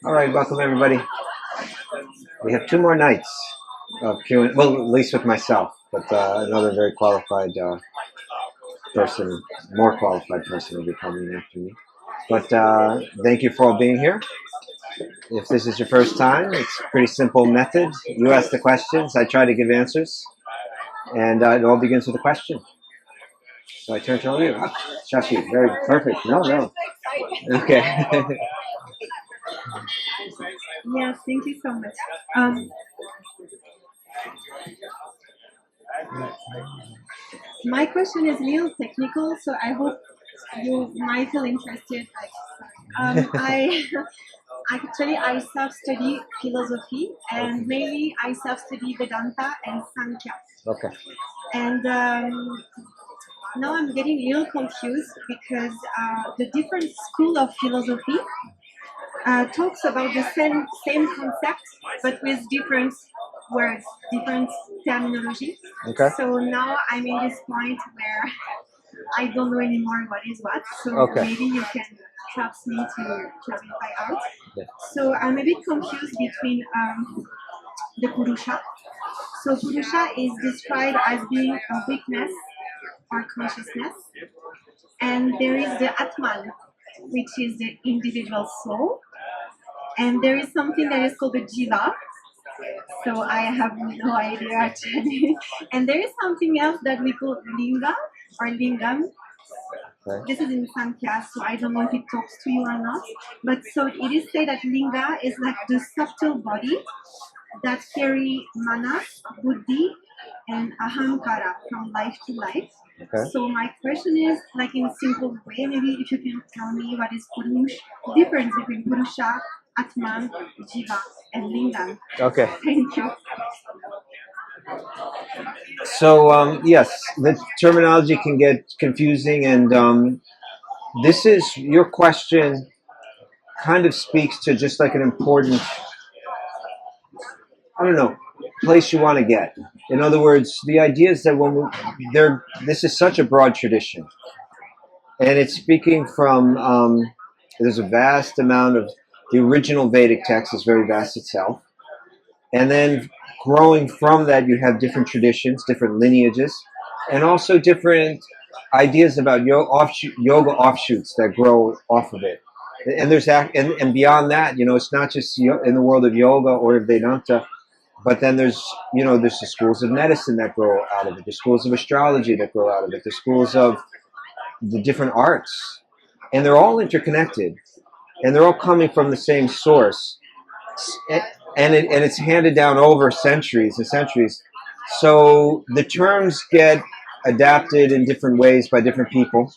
All right, welcome everybody. We have 2 more nights of Q&A, well, at least with myself, but another very qualified person, more qualified person will be coming after me. But thank you for all being here. If this is your first time, it's a pretty simple method. You ask the questions, I try to give answers, and it all begins with a question. So I turn to all you. Shashi, very perfect. No. Okay. Yes, thank you so much. My question is a little technical, so I hope you might feel interested. I actually I self-study philosophy, and mainly I self-study Vedanta and Sankhya. Okay. And now I'm getting a little confused because the different school of philosophy talks about the same concept, but with different words, different terminology. Okay. So now I'm in this point where I don't know anymore what is what. So Okay. maybe you can help me to clarify out. Yeah. So I'm a bit confused between the Purusha. So Purusha is described as being a weakness or consciousness. And there is the Atman, which is the individual soul. And there is something that is called the Jiva. So I have no idea actually. And there is something else that we call Lingam or Lingam. Okay. This is in Sankhya, so I don't know if it talks to you or not. But so it is said that Linga is like the subtle body that carry mana, buddhi, and ahankara from life to life. Okay. So my question is, like in a simple way, maybe if you can tell me what is Purusha, difference between Purusha, Atman, Jiva, and Lingam. Okay. Thank you. So yes, the terminology can get confusing, and this is your question. Kind of speaks to just like an important, I don't know, place you want to get. In other words, the idea is that this is such a broad tradition, and it's speaking from. There's a vast amount of the original Vedic text is very vast itself, and then growing from that, you have different traditions, different lineages, and also different ideas about yoga offshoots that grow off of it. And there's and beyond that, it's not just in the world of yoga or Vedanta, but then there's the schools of medicine that grow out of it, the schools of astrology that grow out of it, the schools of the different arts, and they're all interconnected, and they're all coming from the same source, and it's handed down over centuries and centuries. So the terms get adapted in different ways by different people.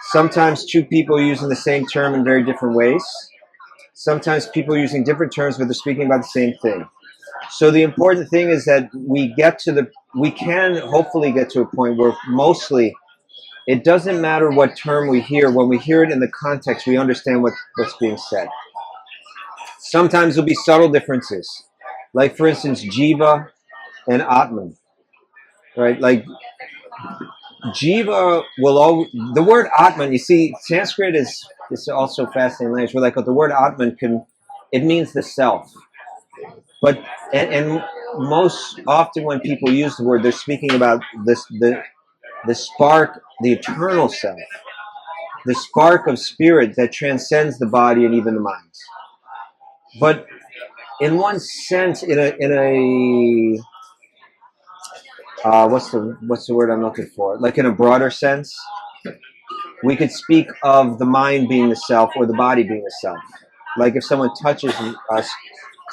Sometimes 2 people using the same term in very different ways. Sometimes people using different terms, but they're speaking about the same thing. So the important thing is that we can hopefully get to a point where mostly it doesn't matter what term we hear. When we hear it in the context, we understand what's being said. Sometimes there'll be subtle differences. Like, for instance, Jiva and Atman. Right? Like, Jiva the word Atman, you see, Sanskrit is also fascinating language. We're like, the word Atman it means the self. But, and most often when people use the word, they're speaking about the spark, the eternal self, the spark of spirit that transcends the body and even the mind. But in one sense, in a what's the word I'm looking for? Like in a broader sense, we could speak of the mind being the self or the body being the self. Like if someone touches us,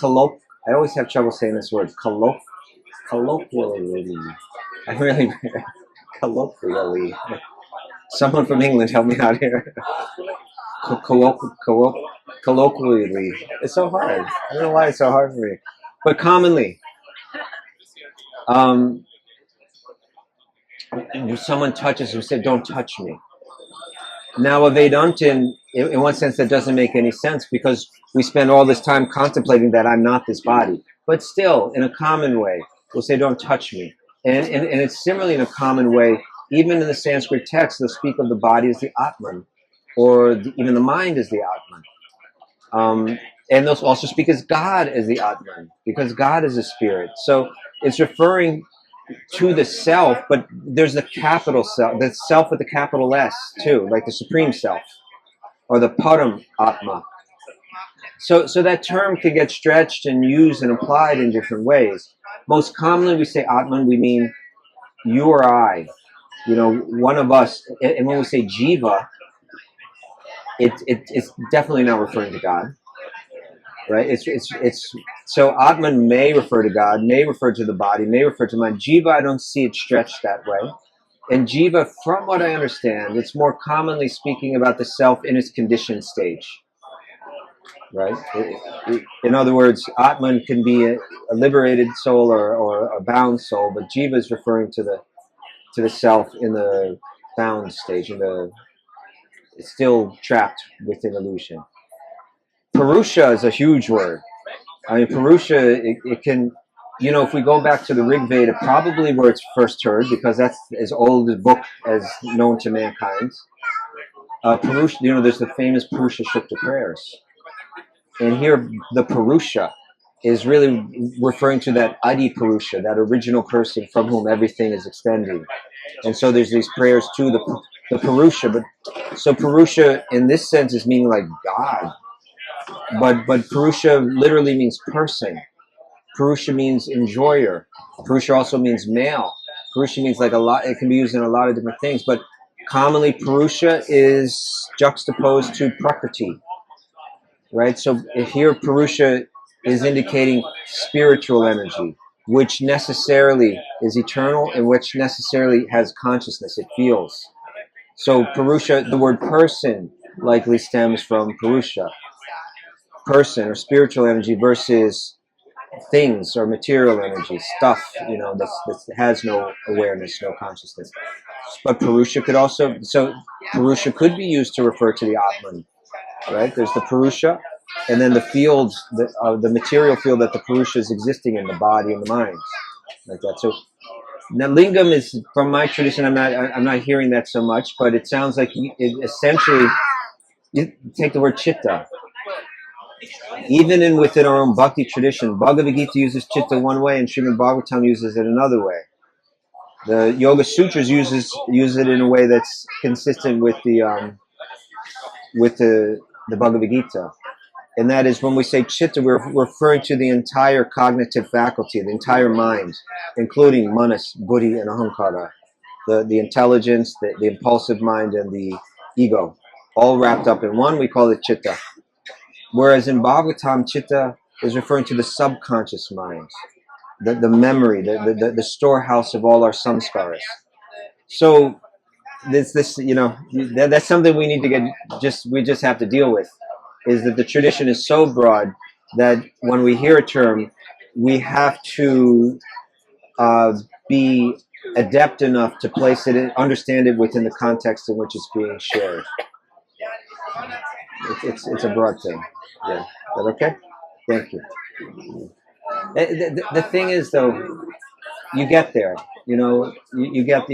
I always have trouble saying this word, colloquially. I really, colloquially. Someone from England help me out here. Colloquially. It's so hard. I don't know why it's so hard for me. But commonly, someone touches, we say, don't touch me. Now, a Vedantin, in one sense, that doesn't make any sense because we spend all this time contemplating that I'm not this body. But still, in a common way, we'll say, don't touch me. And it's similarly in a common way, even in the Sanskrit text, they'll speak of the body as the Atman. or even the mind is the Atman. And they'll also speak as God as the Atman, because God is a spirit. So it's referring to the self, but there's the capital self, the self with the capital S too, like the supreme self, or the Param Atma. So that term could get stretched and used and applied in different ways. Most commonly we say Atman, we mean you or I, one of us. And when we say Jiva, it's definitely not referring to God, right? It's so Atman may refer to God, may refer to the body, may refer to mind. Jiva, I don't see it stretched that way. And Jiva, from what I understand, it's more commonly speaking about the self in its conditioned stage, right? In other words, Atman can be a liberated soul or a bound soul, but Jiva is referring to the self in the bound stage, it's still trapped within illusion. Purusha is a huge word. I mean, Purusha, it can, if we go back to the Rig Veda, probably where it's first heard, because that's as old a book as known to mankind. Purusha, there's the famous Purusha Shukta prayers. And here, the Purusha is really referring to that Adi Purusha, that original person from whom everything is extending. And so there's these prayers to the Purusha. But so Purusha, in this sense, is meaning like God. But Purusha literally means person. Purusha means enjoyer. Purusha also means male. Purusha means like a lot. It can be used in a lot of different things. But commonly, Purusha is juxtaposed to Prakriti, right? So here, Purusha is indicating spiritual energy, which necessarily is eternal and which necessarily has consciousness. It feels. So Purusha, the word person, likely stems from Purusha, person or spiritual energy, versus things or material energy, stuff, that has no awareness, no consciousness. But Purusha Purusha could be used to refer to the Atman, right? There's the Purusha, and then the field, the material field that the Purusha is existing in, the body and the mind, like that. So now Lingam is, from my tradition, I'm not hearing that so much, but it sounds like essentially, you take the word chitta. Even within our own bhakti tradition, Bhagavad Gita uses chitta one way and Srimad Bhagavatam uses it another way. The Yoga Sutras use it in a way that's consistent with the Bhagavad Gita. And that is, when we say chitta, we're referring to the entire cognitive faculty, the entire mind, including manas, buddhi, and ahankara, the intelligence, the impulsive mind, and the ego, all wrapped up in one. We call it chitta. Whereas in Bhagavatam, chitta is referring to the subconscious mind, the memory, the storehouse of all our samskaras. So that's something we need to we just have to deal with, is that the tradition is so broad that when we hear a term, we have to be adept enough to place it understand it within the context in which it's being shared. It's a broad thing. Yeah. Is that okay? Thank you. The thing is, though, you get there. You get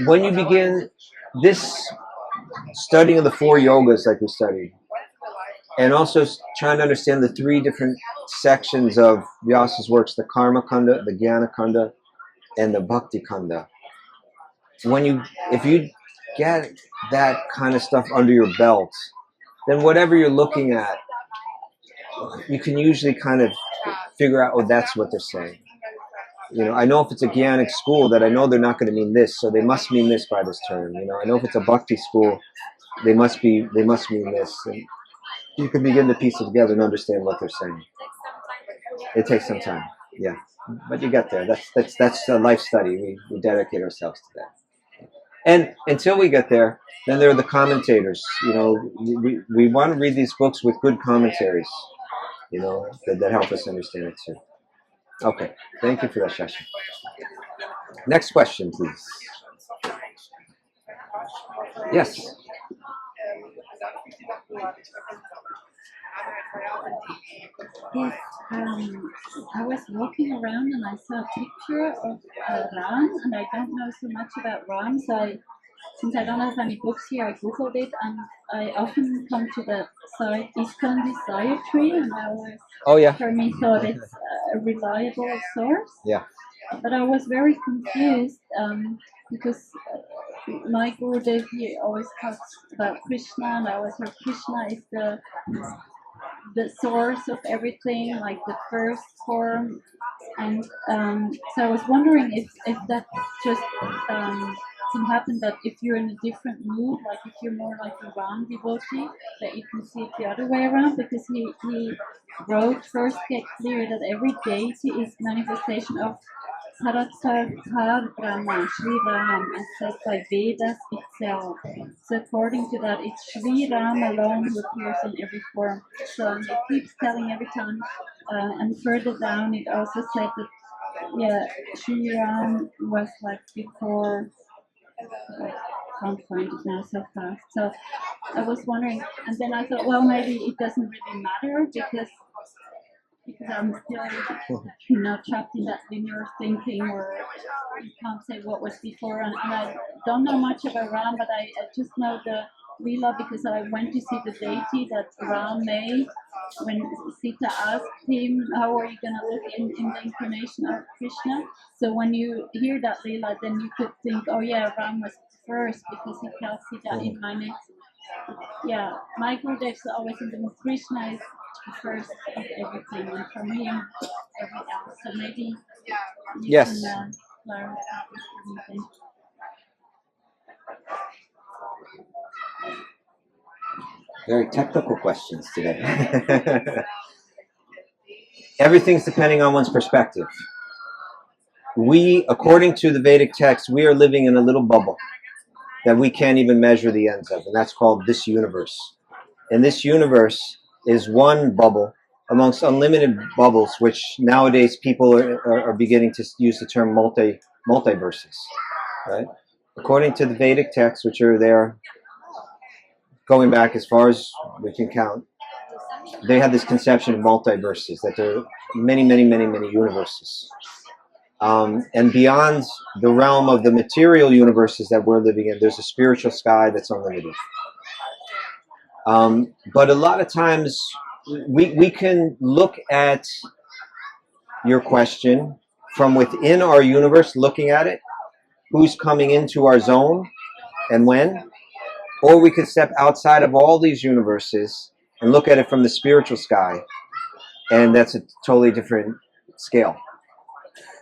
when you begin this studying of the four yogas, like we studied, and also trying to understand the three different sections of Vyasa's works: the Karma Kanda, the Jnana Kanda, and the Bhakti Kanda. If you get that kind of stuff under your belt, then whatever you're looking at, you can usually kind of figure out, that's what they're saying. I know if it's a Jnanic school, that I know they're not going to mean this, so they must mean this by this term. I know if it's a Bhakti school, they must mean this. And you can begin to piece it together and understand what they're saying. It takes some time, yeah, but you get there. That's a life study. We dedicate ourselves to that. And until we get there, then there are the commentators. We want to read these books with good commentaries, that help us understand it too. Okay, thank you for that, Shashi. Next question, please. Yes. Yes, I was walking around and I saw a picture of Ram, and I don't know so much about Ram, so I since I don't have any books here, I googled it, and I often come to the site ISKCON Desire Tree, and I always, Oh yeah. for me, thought it's a reliable source. Yeah. But I was very confused because my Gurudev, he always talks about Krishna, and I always heard Krishna is the source of everything, like the first form. And so I was wondering if that just can happen, that if you're in a different mood, like if you're more like a Ram devotee, that you can see it the other way around, because he wrote, first get clear that every deity is manifestation of Saratsarthar Brahma, Sri Ram, as said by Vedas itself. So according to that, it's Sri Ram alone who appears in every form. So it keeps telling every time, and further down it also said that, yeah, Sri Ram was like before, I can't find it now so fast. So I was wondering, and then I thought, well, maybe it doesn't really matter because I'm still, trapped in that linear thinking where you can't say what was before. And I don't know much about Ram, but I just know the Leela because I went to see the deity that Ram made when Sita asked him, how are you going to look in the incarnation of Krishna? So when you hear that Leela, then you could think, oh yeah, Ram was first because he tells Sita in my next. Yeah, my Gurudev's always in the Krishna is the first of everything, and from him, everything else. So maybe you Yes. can clarify everything. Very technical questions today. Everything's depending on one's perspective. We, according to the Vedic text, we are living in a little bubble that we can't even measure the ends of, and that's called this universe. And this universe is one bubble amongst unlimited bubbles, which nowadays people are beginning to use the term multiverses, right? According to the Vedic texts, which are there going back as far as we can count, they have this conception of multiverses, that there are many, many, many, many universes. And beyond the realm of the material universes that we're living in, there's a spiritual sky that's unlimited. But a lot of times we can look at your question from within our universe, looking at it, who's coming into our zone and when, or we could step outside of all these universes and look at it from the spiritual sky, and that's a totally different scale,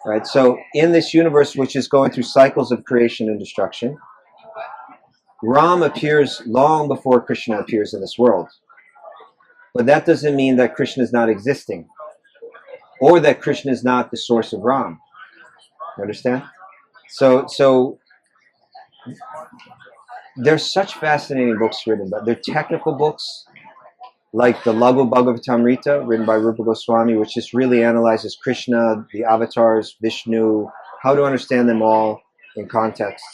right? So in this universe, which is going through cycles of creation and destruction, Ram appears long before Krishna appears in this world. But that doesn't mean that Krishna is not existing, or that Krishna is not the source of Ram. You understand? So there's such fascinating books written, but they're technical books, like the Laghu Bhagavatamrita, written by Rupa Goswami, which just really analyzes Krishna, the avatars, Vishnu, how to understand them all in context.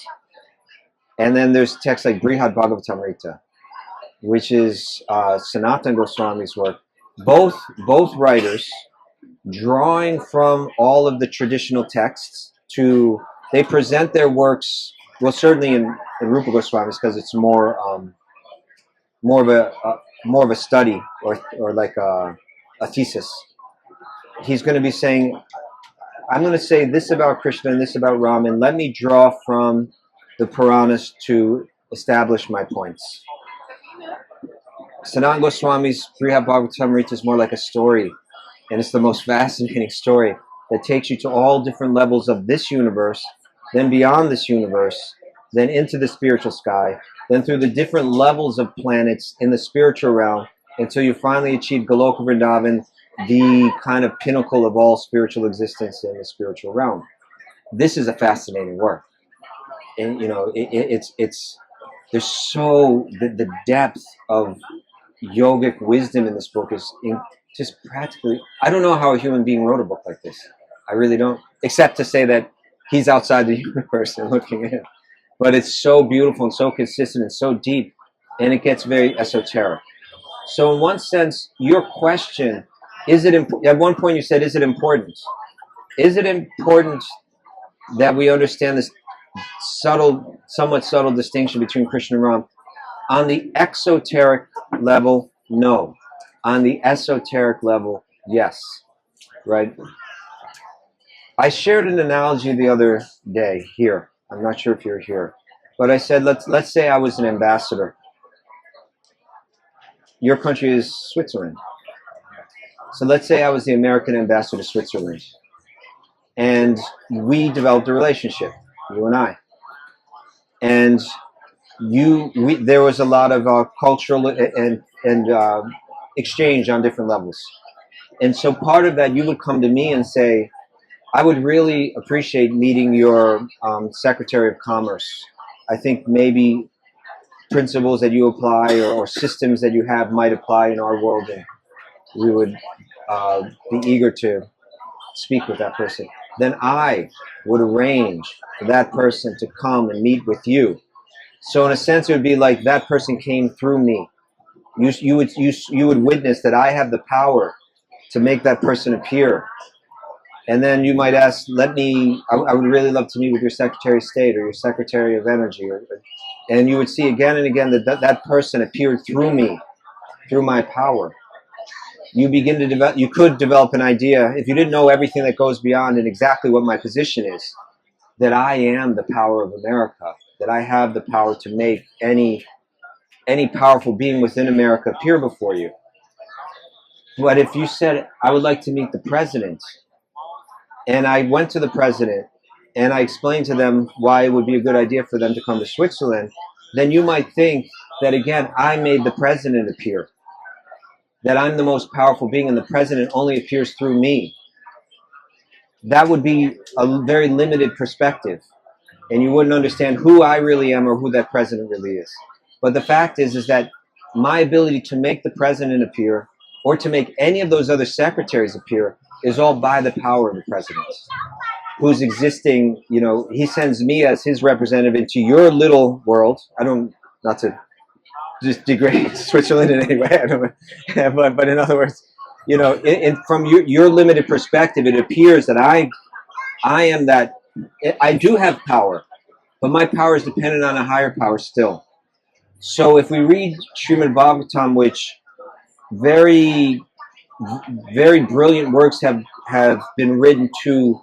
And then there's texts like Brihad Bhagavatamrita, which is Sanatana Goswami's work. Both writers drawing from all of the traditional texts they present their works, well, certainly in Rupa Goswami's, because it's more of a study or like a thesis. He's going to be saying, I'm going to say this about Krishna and this about Ram, and let me draw from the Puranas to establish my points. Sanatana Goswami's Brihad Bhagavatamrita is more like a story, and it's the most fascinating story that takes you to all different levels of this universe, then beyond this universe, then into the spiritual sky, then through the different levels of planets in the spiritual realm, until you finally achieve Goloka Vrindavan, the kind of pinnacle of all spiritual existence in the spiritual realm. This is a fascinating work, and it's there's so the depth of yogic wisdom in this book is just practically, I don't know how a human being wrote a book like this. I really don't, except to say that he's outside the universe and looking in. But it's so beautiful and so consistent and so deep, and it gets very esoteric. So in one sense, your question, at one point you said, is it important? Is it important that we understand this somewhat subtle distinction between Krishna and Ram. On the exoteric level, no. On the esoteric level, yes. Right? I shared an analogy the other day here. I'm not sure if you're here. But I said, let's say I was an ambassador. Your country is Switzerland. So let's say I was the American ambassador to Switzerland. And we developed a relationship, you and I. And there was a lot of cultural and exchange on different levels. And so part of that, you would come to me and say, I would really appreciate meeting your Secretary of Commerce. I think maybe principles that you apply or systems that you have might apply in our world, and we would be eager to speak with that person. Then I would arrange for that person to come and meet with you. So in a sense, it would be like that person came through me. You would witness that I have the power to make that person appear. And then you might ask, I would really love to meet with your Secretary of State or your Secretary of Energy. And you would see again and again that person appeared through me, through my power. You begin to develop, you could develop an idea, if you didn't know everything that goes beyond and exactly what my position is, that I am the power of America, that I have the power to make any powerful being within America appear before you. But if you said, I would like to meet the president, and I went to the president and I explained to them why it would be a good idea for them to come to Switzerland, then you might think that, again, I made the president appear, that I'm the most powerful being and the president only appears through me. That would be a very limited perspective, and you wouldn't understand who I really am or who that president really is. But the fact is that my ability to make the president appear or to make any of those other secretaries appear is all by the power of the president, who's existing. He sends me as his representative into your little world. Not to just degrade Switzerland in any way, but in other words, from your limited perspective, it appears that I am that. I do have power, but my power is dependent on a higher power still. So if we read Srimad Bhagavatam, which very, very brilliant works have been written to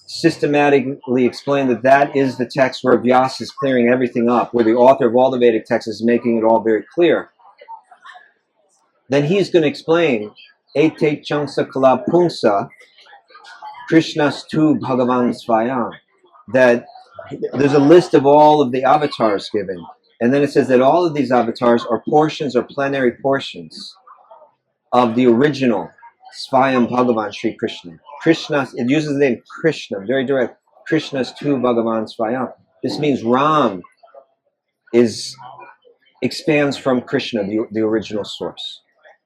systematically explain that is the text where Vyasa is clearing everything up, where the author of all the Vedic texts is making it all very clear, then he's going to explain Ete Changsa Kala Punsa Krishnas tu Bhagavan Svayam, that there's a list of all of the avatars given, and then it says that all of these avatars are portions or plenary portions of the original Svayam Bhagavan Sri Krishna. Krishna, it uses the name Krishna, very direct. Krishna's tu Bhagavan Svayam. This means Ram expands from Krishna, the original source.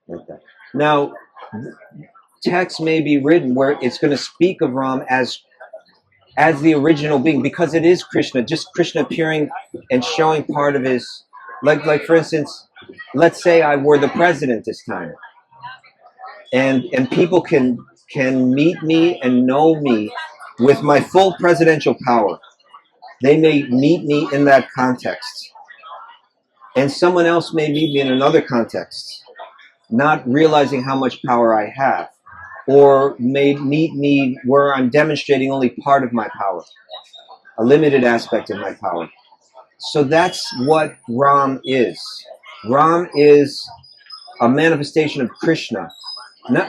Like that. Now, text may be written where it's going to speak of Ram as the original being, because it is Krishna, just Krishna appearing and showing part of his, like for instance, let's say I were the president this time, and people can meet me and know me with my full presidential power. They may meet me in that context, and someone else may meet me in another context, not realizing how much power I have, or may meet me where I'm demonstrating only part of my power, a limited aspect of my power. So that's what Ram is. Ram is a manifestation of Krishna.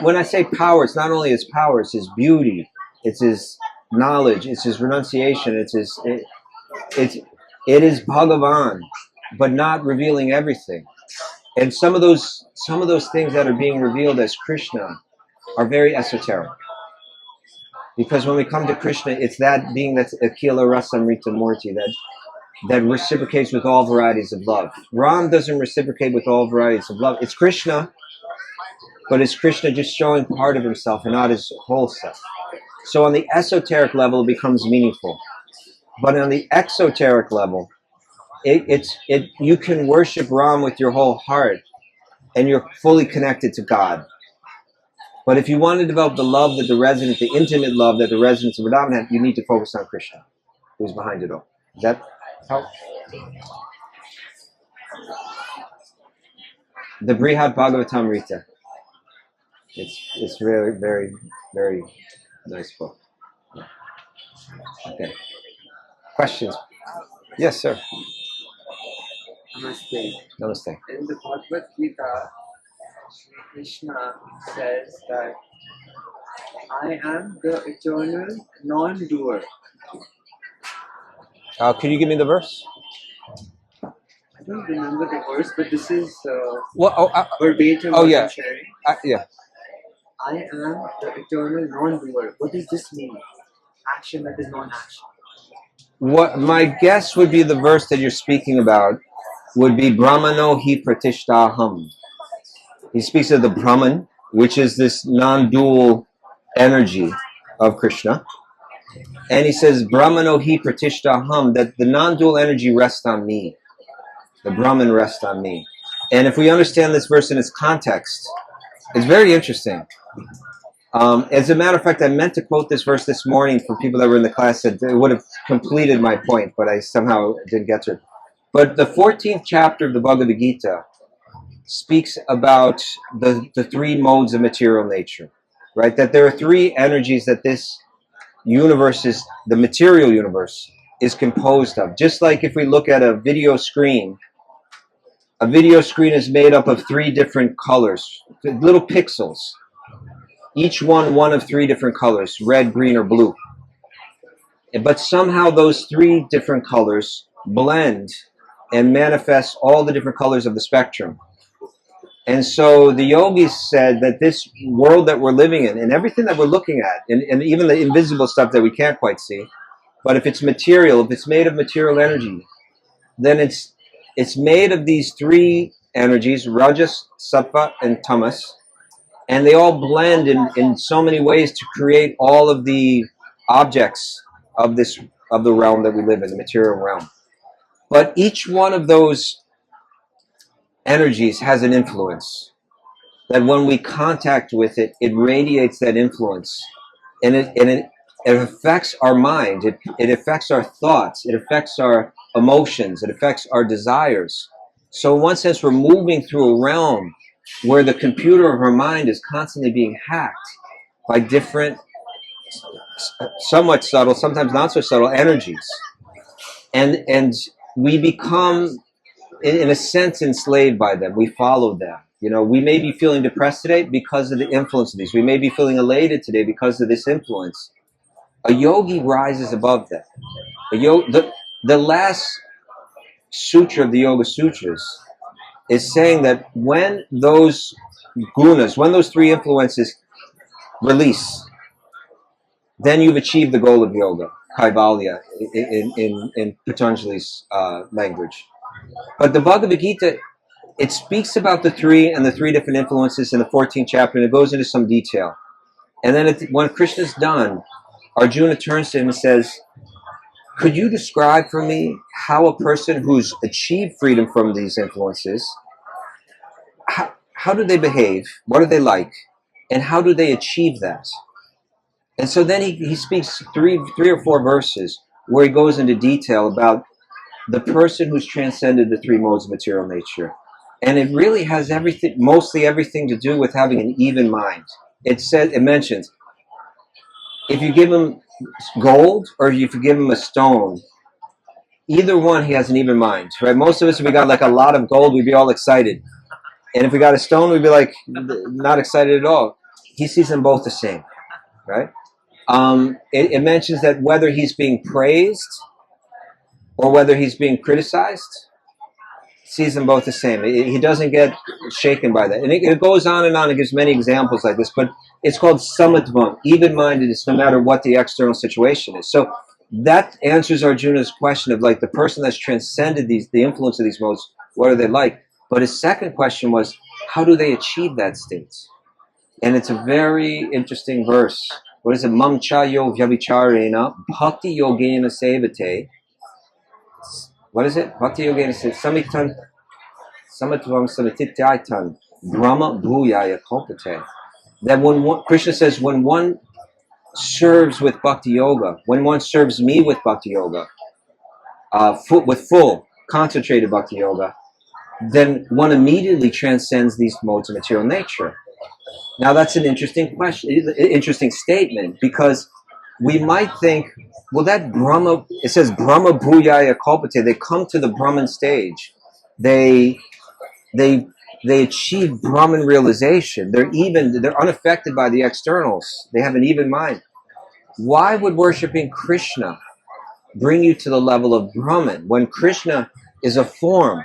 When I say power, it's not only his power, it's his beauty, it's his knowledge, it's his renunciation, it is Bhagavan, but not revealing everything. And some of those things that are being revealed as Krishna are very esoteric. Because when we come to Krishna, it's that being that's Akila Rasamrita Murti, that reciprocates with all varieties of love. Ram doesn't reciprocate with all varieties of love. It's Krishna, but it's Krishna just showing part of himself and not his whole self. So on the esoteric level, it becomes meaningful. But on the exoteric level, you can worship Ram with your whole heart, and you're fully connected to God. But if you want to develop the intimate love that the residents of Vrindavan have, you need to focus on Krishna, who's behind it all. Does that help? The Brihad Bhagavatamrita. It's very, very, very nice book. Okay. Questions? Yes, sir. Namaste. Namaste. In the Bhagavad Gita, Shri Krishna says that I am the eternal non-doer. Could you give me the verse? I don't remember the verse, but this is Well, verbatim oh, what yeah. I'm sharing. Yeah. I am the eternal non-doer. What does this mean? Action that is non-action. What my guess would be the verse that you're speaking about would be Brahmano hi pratishtaham. He speaks of the Brahman, which is this non-dual energy of Krishna. And he says, Brahmano hi pratishtaham, that the non-dual energy rests on me. The Brahman rests on me. And if we understand this verse in its context, it's very interesting. As a matter of fact, I meant to quote this verse this morning for people that were in the class that it would have completed my point, but I somehow didn't get to it. But the 14th chapter of the Bhagavad Gita speaks about the three modes of material nature, right? That there are three energies that this universe is, the material universe, is composed of. Just like if we look at a video screen is made up of three different colors, little pixels. Each one of three different colors, red, green, or blue. But somehow those three different colors blend and manifest all the different colors of the spectrum. And so the yogis said that this world that we're living in and everything that we're looking at, and even the invisible stuff that we can't quite see, but if it's material, if it's made of material energy, then it's made of these three energies, Rajas, Sattva, and Tamas, and they all blend in so many ways to create all of the objects of the realm that we live in, the material realm. But each one of those energies has an influence that when we contact with it, it radiates that influence, and it affects our mind, it affects our thoughts, it affects our emotions, it affects our desires. So in one sense, we're moving through a realm where the computer of our mind is constantly being hacked by different, somewhat subtle, sometimes not so subtle energies. And we become, in a sense, enslaved by them. We follow them. You know, we may be feeling depressed today because of the influence of these. We may be feeling elated today because of this influence. A yogi rises above that. The last sutra of the Yoga Sutras is saying that when those gunas, when those three influences release, then you've achieved the goal of yoga, kaivalya, in Patanjali's language. But the Bhagavad Gita, it speaks about the three and the three different influences in the 14th chapter, and it goes into some detail. And then when Krishna's done, Arjuna turns to him and says, could you describe for me how a person who's achieved freedom from these influences, how do they behave? What are they like? And how do they achieve that? And so then he speaks three or four verses where he goes into detail about the person who's transcended the three modes of material nature. And it really has mostly everything to do with having an even mind. It mentions, if you give him gold or if you give him a stone, either one, he has an even mind, right? Most of us, if we got like a lot of gold, we'd be all excited. And if we got a stone, we'd be like, not excited at all. He sees them both the same, right? It mentions that whether he's being praised or whether he's being criticized, sees them both the same. He doesn't get shaken by that. And it goes on and on. It gives many examples like this, but it's called samatvam, even-mindedness, no matter what the external situation is. So that answers Arjuna's question of like the person that's transcended the influence of these modes, what are they like? But his second question was, how do they achieve that state? And it's a very interesting verse. What is it? Mam chayo vyavicharena bhakti yogena sevate. What is it? Bhakti yogena sevate. Samatvam samatitaitan brahma bhuyaya kalpate. That Krishna says, when one serves with bhakti yoga, when one serves me with bhakti yoga, with full concentrated bhakti yoga, then one immediately transcends these modes of material nature. Now that's an interesting question, interesting statement, because we might think, well, that Brahma, it says Brahma Bhuyaya Kalpate, they come to the Brahman stage. They achieve Brahman realization. They're unaffected by the externals. They have an even mind. Why would worshiping Krishna bring you to the level of Brahman when Krishna is a form?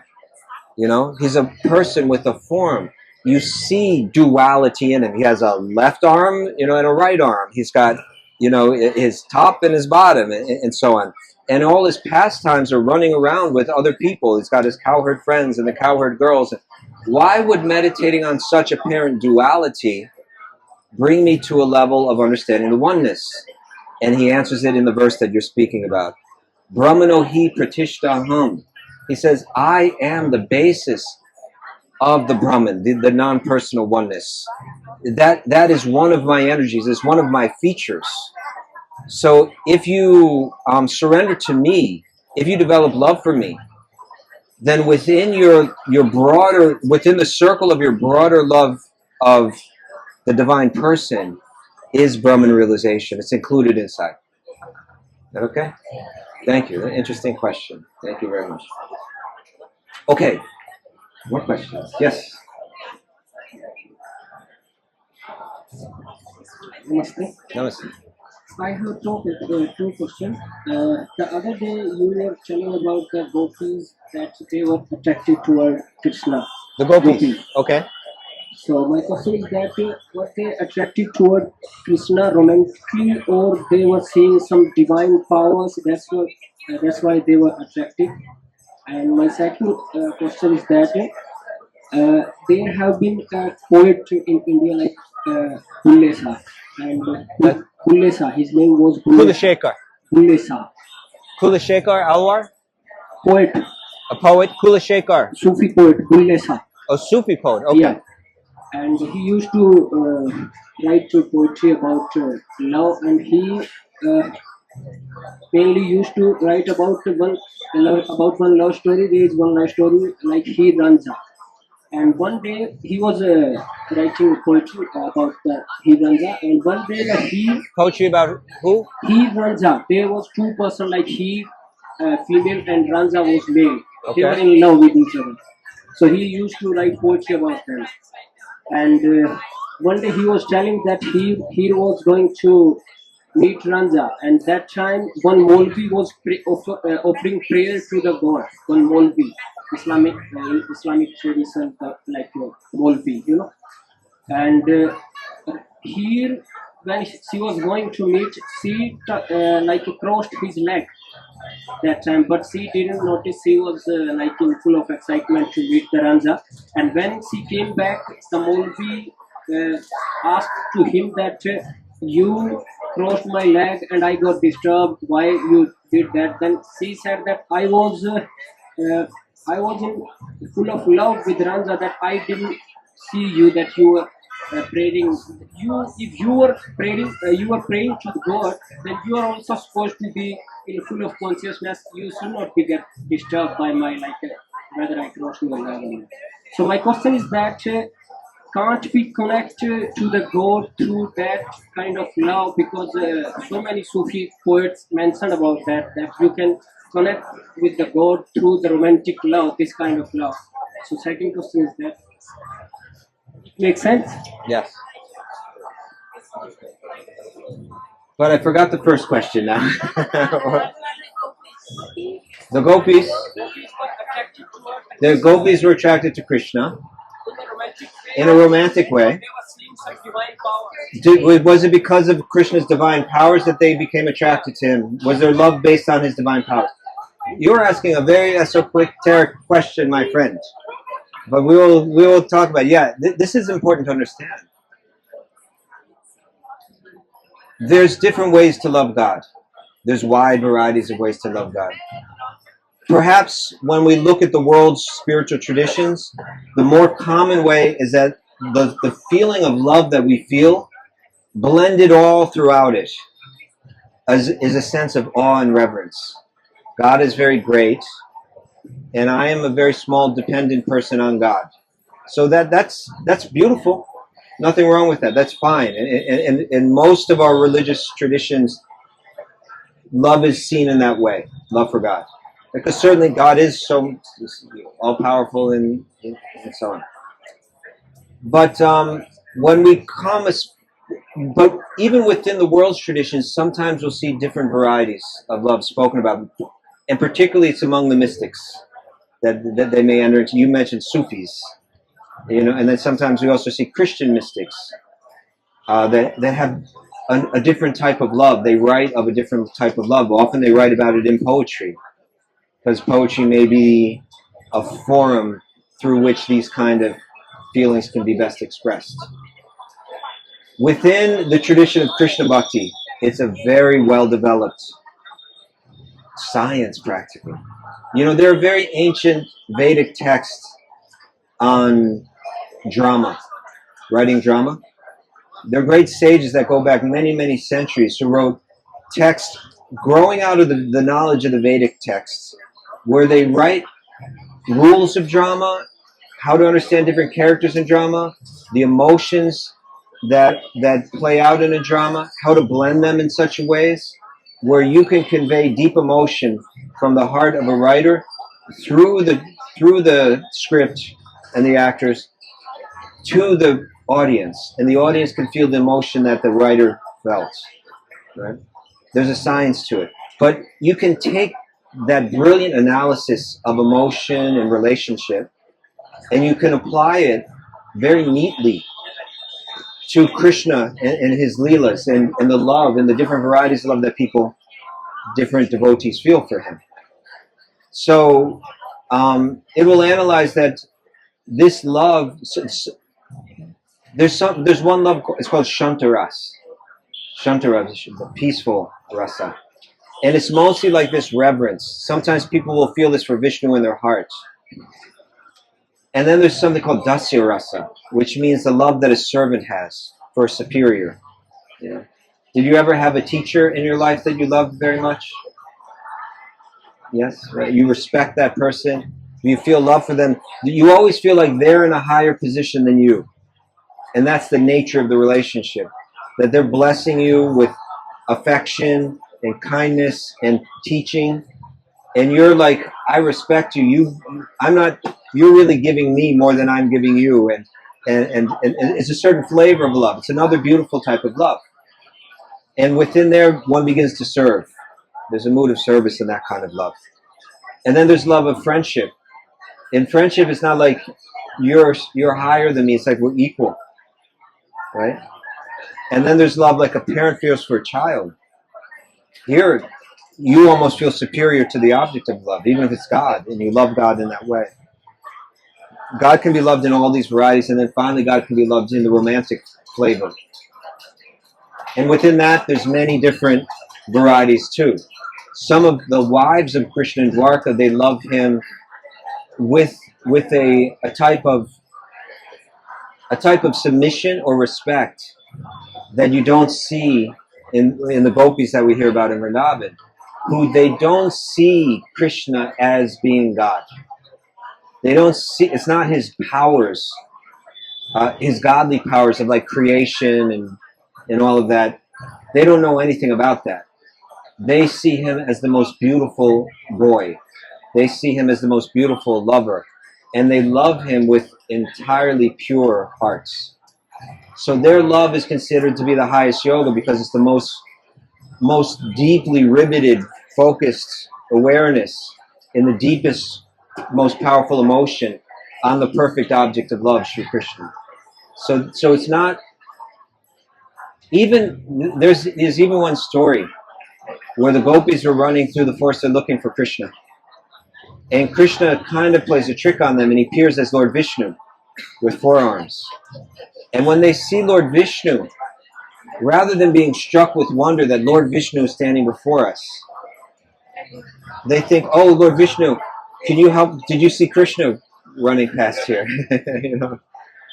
You know, he's a person with a form. You see duality in him. He has a left arm, and a right arm. He's got, his top and his bottom, and so on. And all his pastimes are running around with other people. He's got his cowherd friends and the cowherd girls. Why would meditating on such apparent duality bring me to a level of understanding the oneness? And he answers it in the verse that you're speaking about. Brahmano hi pratishtaham. He says, I am the basis of the Brahman, the non-personal oneness. That is one of my energies. It's one of my features. So if you surrender to me, if you develop love for me, then within within the circle of your broader love of the divine person is Brahman realization. It's included inside. Is that okay? Thank you. Interesting question. Thank you very much. Okay. More questions? Yes. Namaste. Namaste. I have two questions. The other day you were telling about the Gopis that they were attracted toward Krishna. The Gopis. Okay. So my question is that were they attracted toward Krishna romantically, or they were seeing some divine powers? That's why they were attracted. And my second question is that there have been a poet in India like Bulle and Bulle his name was Kulashekar. Bulle Kulashekar Alwar? poet, A poet? Kulashekar. Sufi poet Bulle. A Sufi poet. Okay. Yeah, and he used to write poetry about love, and he mainly used to write about one love story. There is one love story like he Ranza. And one day he was writing poetry about the Hiranza, and one day he Poetry about who? Ranza. There was two person like he female and Ranza was male. Okay. They were in love with each other. So he used to write poetry about them. And one day he was telling that he was going to meet Ranza, and that time one Molvi was offering prayer to the god. One Molvi. Islamic tradition like Molvi, and here when she was going to meet, she like crossed his leg that time, but she didn't notice. She was like in full of excitement to meet the Ranza, and when she came back, the Molvi asked to him that you crossed my leg and I got disturbed. Why you did that? Then she said that I was in full of love with Ranza, that I didn't see you, that you were praying. If you were praying to God, then you are also supposed to be in full of consciousness. You should not be get disturbed by my whether I cross your leg or not. So my question is that can't we connect to the God through that kind of love? Because so many Sufi poets mentioned about that you can connect with the God through the romantic love, this kind of love. So second question is that makes sense? Yes. But I forgot the first question now. The Gopis were attracted to Krishna in a romantic way. Was it because of Krishna's divine powers that they became attracted to him? Was their love based on his divine powers? You're asking a very esoteric question, my friend. But we will talk about it. Yeah, this is important to understand. There's different ways to love God. There's wide varieties of ways to love God. Perhaps when we look at the world's spiritual traditions, the more common way is that the feeling of love that we feel, blended all throughout it, is a sense of awe and reverence. God is very great, and I am a very small, dependent person on God. So that's beautiful. Nothing wrong with that. That's fine. And most of our religious traditions, love is seen in that way. Love for God, because certainly God is so all powerful and so on. But when we come, but even within the world's traditions, sometimes we'll see different varieties of love spoken about, and particularly it's among the mystics that they may enter into. You mentioned Sufis, and then sometimes we also see Christian mystics that have a different type of love. They write of a different type of love. Often they write about it in poetry, because poetry may be a forum through which these kind of feelings can be best expressed. Within the tradition of Krishna Bhakti, it's a very well-developed science, practically. There are very ancient Vedic texts on drama, writing drama. There are great sages that go back many, many centuries who wrote texts growing out of the knowledge of the Vedic texts, where they write rules of drama, how to understand different characters in drama, the emotions that play out in a drama, how to blend them in such ways where you can convey deep emotion from the heart of a writer through the script and the actors to the audience, and the audience can feel the emotion that the writer felt. Right? There's a science to it, but you can take that brilliant analysis of emotion and relationship, and you can apply it very neatly to Krishna and his leelas and the love and the different varieties of love that different devotees feel for him. So it will analyze that this love, there's one love, it's called Shantaras. Shantaras, the peaceful rasa. And it's mostly like this reverence. Sometimes people will feel this for Vishnu in their heart. And then there's something called Dasya Rasa, which means the love that a servant has for a superior. Yeah. Did you ever have a teacher in your life that you loved very much? Yes, right. You respect that person. You feel love for them. You always feel like they're in a higher position than you. And that's the nature of the relationship. That they're blessing you with affection and kindness and teaching. And you're like, I respect you. You're really giving me more than I'm giving you. And it's a certain flavor of love. It's another beautiful type of love. And within there, one begins to serve. There's a mood of service in that kind of love. And then there's love of friendship. In friendship, it's not like you're higher than me. It's like we're equal, right? And then there's love like a parent feels for a child. Here, you almost feel superior to the object of love, even if it's God, and you love God in that way. God can be loved in all these varieties, and then finally God can be loved in the romantic flavor. And within that, there's many different varieties too. Some of the wives of Krishna and Dwarka, they love him with a type of submission or respect that you don't see in the Gopis that we hear about in Vrindavan, who they don't see Krishna as being God. They don't see, it's not his powers, his godly powers of like creation and all of that. They don't know anything about that. They see him as the most beautiful boy. They see him as the most beautiful lover. And they love him with entirely pure hearts. So their love is considered to be the highest yoga because it's the most deeply riveted, focused awareness in the deepest, most powerful emotion on the perfect object of love, Sri Krishna. So it's not even, there's even one story where the Gopis were running through the forest and looking for Krishna. And Krishna kind of plays a trick on them, and he appears as Lord Vishnu with 4 arms. And when they see Lord Vishnu, rather than being struck with wonder that Lord Vishnu is standing before us, they think, oh, Lord Vishnu, can you help? Did you see Krishna running past here?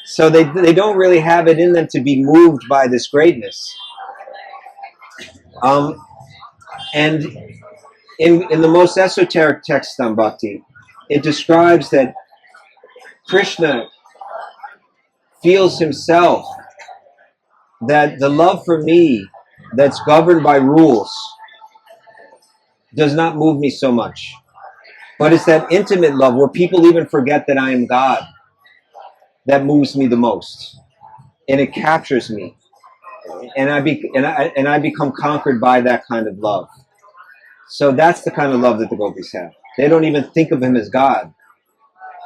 So they don't really have it in them to be moved by this greatness. And in the most esoteric text on bhakti, it describes that Krishna feels himself that the love for me that's governed by rules does not move me so much. But it's that intimate love where people even forget that I am God that moves me the most. And it captures me. And I become conquered by that kind of love. So that's the kind of love that the Gopis have. They don't even think of him as God.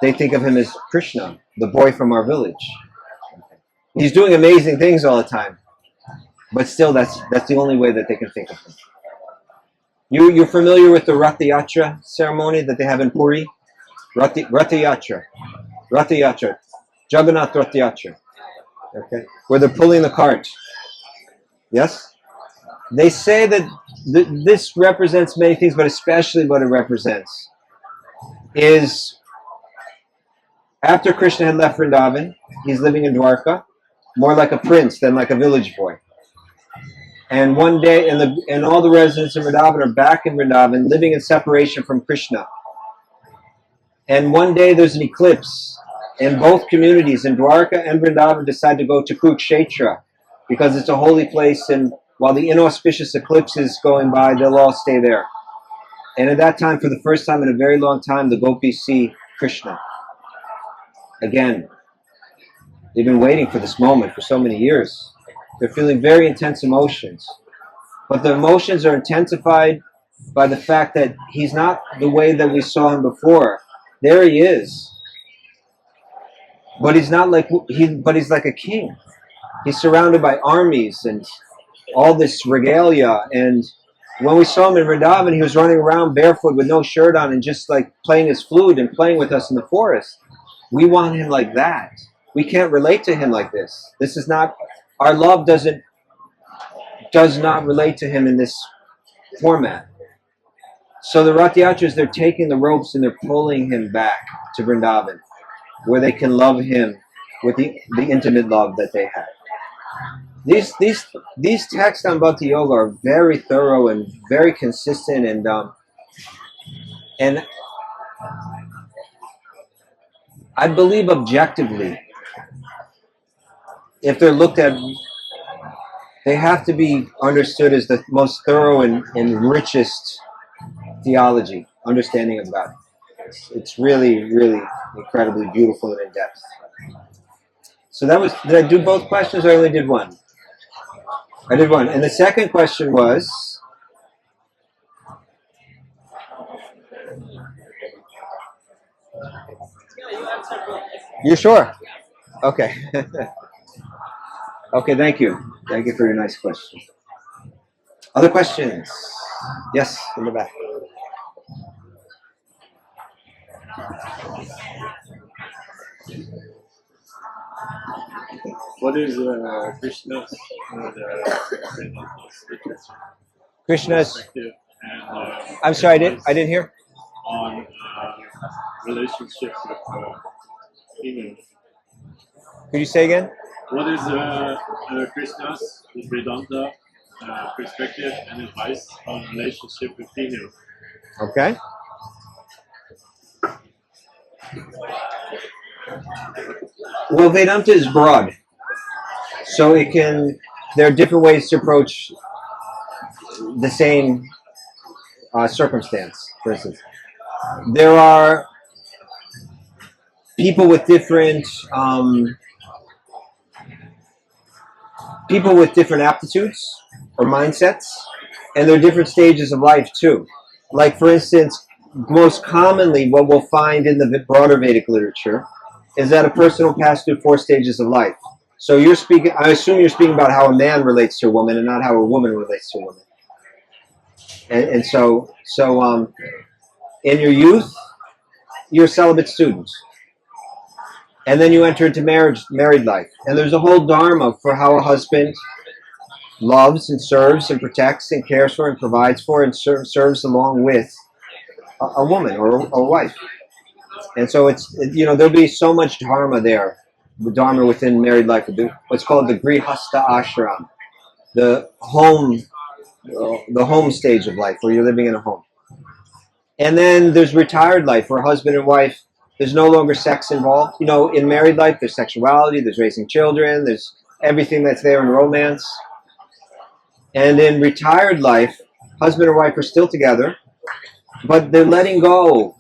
They think of him as Krishna, the boy from our village. He's doing amazing things all the time. But still, that's the only way that they can think of him. You're familiar with the Rath Yatra ceremony that they have in Puri? Rath Yatra. Rath Yatra. Jagannath Rath Yatra. Okay? Where they're pulling the cart. Yes? They say that this represents many things, but especially what it represents is after Krishna had left Vrindavan, he's living in Dwarka, more like a prince than like a village boy. And one day, and all the residents in Vrindavan are back in Vrindavan, living in separation from Krishna. And one day there's an eclipse, and both communities in Dwarka and Vrindavan decide to go to Kurukshetra because it's a holy place, and while the inauspicious eclipse is going by, they'll all stay there. And at that time, for the first time in a very long time, the Gopis see Krishna. Again, they've been waiting for this moment for so many years. They're feeling very intense emotions. But the emotions are intensified by the fact that he's not the way that we saw him before. There he is. But he's not like he's like a king. He's surrounded by armies and all this regalia. And when we saw him in Vrindavan, he was running around barefoot with no shirt on and just like playing his flute and playing with us in the forest. We want him like that. We can't relate to him like this. This is not... Our love does not relate to him in this format. So the Rath Yatras, they're taking the ropes and they're pulling him back to Vrindavan, where they can love him with the intimate love that they have. These texts on Bhakti Yoga are very thorough and very consistent, and I believe objectively, if they're looked at, they have to be understood as the most thorough and richest theology, understanding of God. It's really, really incredibly beautiful and in-depth. So did I do both questions or I only did one? I did one. And the second question was... You sure? Okay. Okay, thank you. Thank you for your nice question. Other questions? Yes, in the back. What is Krishna's Krishna's... perspective and I'm sorry, I didn't hear. on relationships with females? Could you say again? What is Krishna's Vedanta perspective and advice on relationship with females? Okay. Well, Vedanta is broad. So there are different ways to approach the same circumstance, for instance. There are people with different aptitudes or mindsets, and there are different stages of life too. Like, for instance, most commonly what we'll find in the broader Vedic literature is that a person will pass through 4 stages of life. So I assume you're speaking about how a man relates to a woman and not how a woman relates to a woman. And so in your youth, you're a celibate student. And then you enter into married life. And there's a whole dharma for how a husband loves and serves and protects and cares for and provides for and serves along with a woman or a wife. And so there'll be so much dharma there. The dharma within married life, what's called the grihastha ashram, the home stage of life where you're living in a home. And then there's retired life, where husband and wife, there's no longer sex involved. You know, in married life, there's sexuality, there's raising children, there's everything that's there in romance. And in retired life, husband and wife are still together, but they're letting go.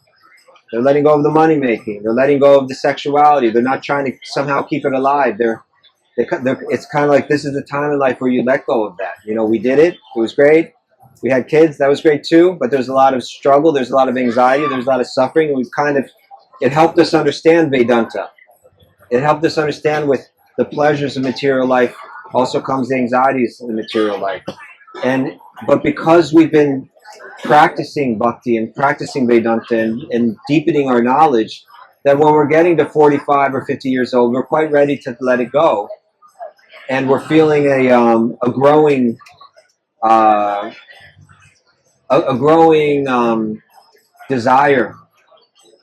They're letting go of the money making. They're letting go of the sexuality. They're not trying to somehow keep it alive. It's kind of like, this is the time in life where you let go of that. You know, we did it. It was great. We had kids. That was great too. But there's a lot of struggle. There's a lot of anxiety. There's a lot of suffering. And it helped us understand Vedanta. It helped us understand with the pleasures of material life also comes the anxieties of the material life. But because we've been practicing bhakti and practicing Vedanta and deepening our knowledge, that when we're getting to 45 or 50 years old, we're quite ready to let it go. And we're feeling a growing desire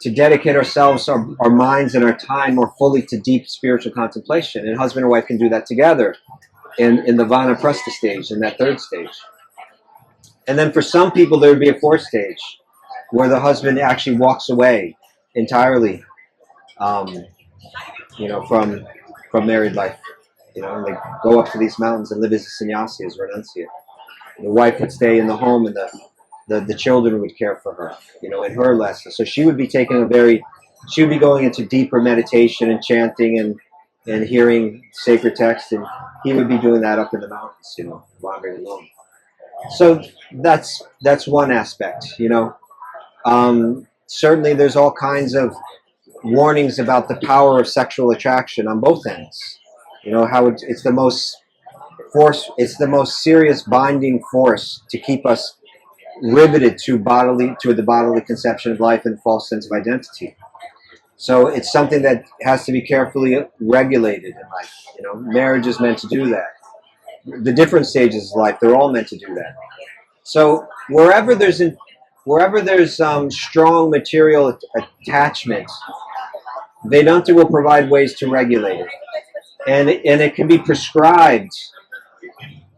to dedicate ourselves, our minds and our time more fully to deep spiritual contemplation. And husband and wife can do that together in the vanaprastha stage, in that third stage. And then for some people, there would be a fourth stage where the husband actually walks away entirely, from married life. You know, and they go up to these mountains and live as a sannyasi, as renunciate. The wife would stay in the home, and the children would care for her, you know, in her lessons. So she would be she would be going into deeper meditation and chanting and hearing sacred text, and he would be doing that up in the mountains, you know, wandering alone. So that's one aspect, you know. Certainly there's all kinds of warnings about the power of sexual attraction on both ends. You know, how it's the most serious binding force to keep us riveted to the bodily conception of life and false sense of identity. So it's something that has to be carefully regulated in life. You know, marriage is meant to do that. The different stages of life, they're all meant to do that. So wherever there's strong material attachment, Vedanta will provide ways to regulate it, and it can be prescribed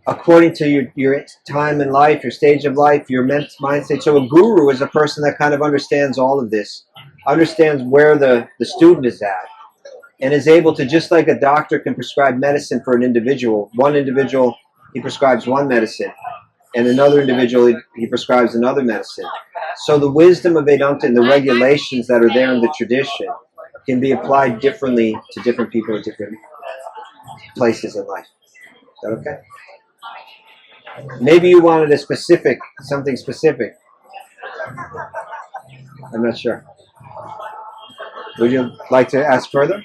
according to your time in life, your stage of life, your mind state. So a guru is a person that kind of understands all of this, understands where the student is at, and is able to, just like a doctor can prescribe medicine for an individual, one individual he prescribes one medicine, and another individual he prescribes another medicine. So the wisdom of Vedanta and the regulations that are there in the tradition can be applied differently to different people at different places in life. Is that okay? Maybe you wanted something specific. I'm not sure. Would you like to ask further?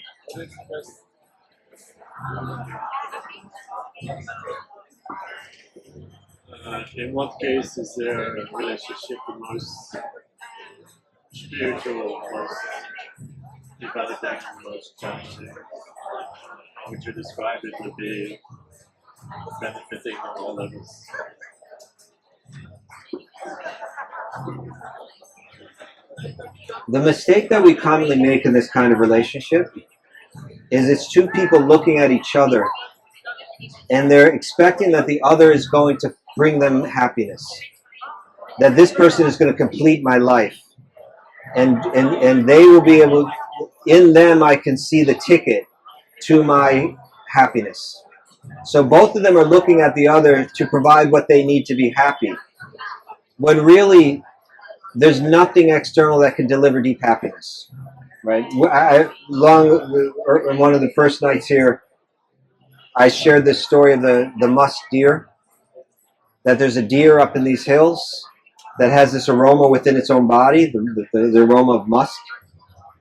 In what case is there a relationship the most spiritual, most developing, most challenging? How would you describe it to be benefiting on all levels? The mistake that we commonly make in this kind of relationship is it's two people looking at each other and they're expecting that the other is going to bring them happiness, that this person is going to complete my life, and they will be able, in them I can see the ticket to my happiness. So both of them are looking at the other to provide what they need to be happy, when really there's nothing external that can deliver deep happiness, right? In one of the first nights here, I shared this story of the musk deer, that there's a deer up in these hills that has this aroma within its own body, the aroma of musk.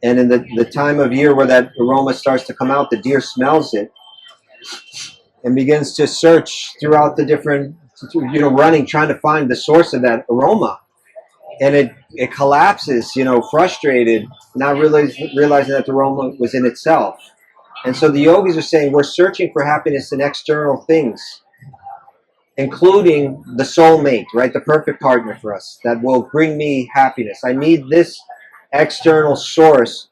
And in the time of year where that aroma starts to come out, the deer smells it and begins to search throughout the different, running, trying to find the source of that aroma. And it collapses, frustrated, not realizing that the aroma was in itself. And so the yogis are saying we're searching for happiness in external things, including the soulmate, right? The perfect partner for us that will bring me happiness. I need this external source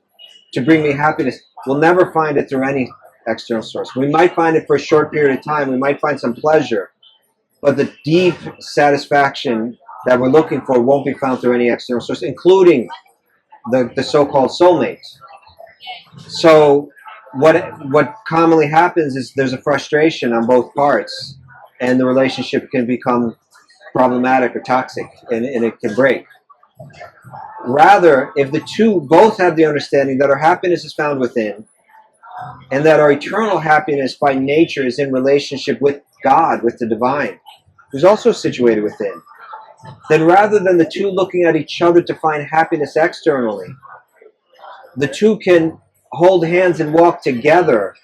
to bring me happiness. We'll never find it through any external source. We might find it for a short period of time. We might find some pleasure. But the deep satisfaction that we're looking for won't be found through any external source, including the so-called soulmate. So what commonly happens is there's a frustration on both parts, and the relationship can become problematic or toxic, and it can break. Rather, if the two both have the understanding that our happiness is found within, and that our eternal happiness by nature is in relationship with God, with the divine, who's also situated within, then rather than the two looking at each other to find happiness externally, the two can hold hands and walk together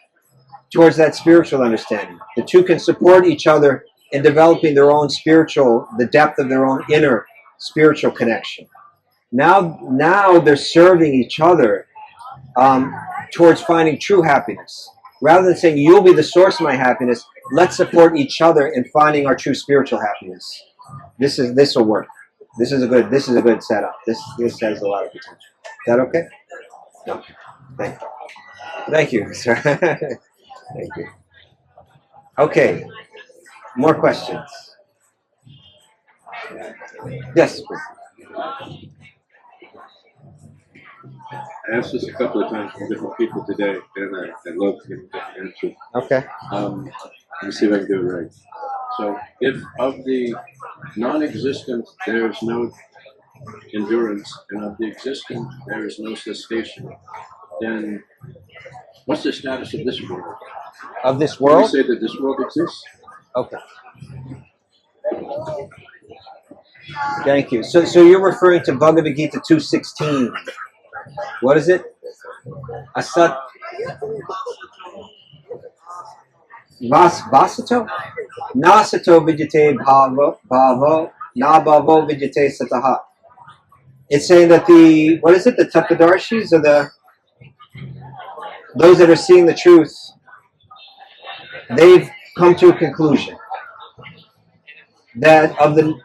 towards that spiritual understanding. The two can support each other in developing their own spiritual, the depth of their own inner spiritual connection. Now they're serving each other towards finding true happiness. Rather than saying, you'll be the source of my happiness, let's support each other in finding our true spiritual happiness. This will work. This is a good setup. This has a lot of potential. Is that okay? No. Thank you, sir. Thank you. Okay. More questions? Yes. I asked this a couple of times from different people today, and I love to get the answer. Okay. Let me see if I can do it right. So, if of the non-existent there is no endurance, and of the existent there is no cessation, then what's the status of this world? Of this Can world? we say that this world exists? Okay. Thank you. So you're referring to Bhagavad Gita 2:16. What is it? Asat Vasato? Nasato vidyate bhavo nabhavo vidyate sataha. It's saying that the Tapadarshis, or those that are seeing the truth, they've come to a conclusion that of the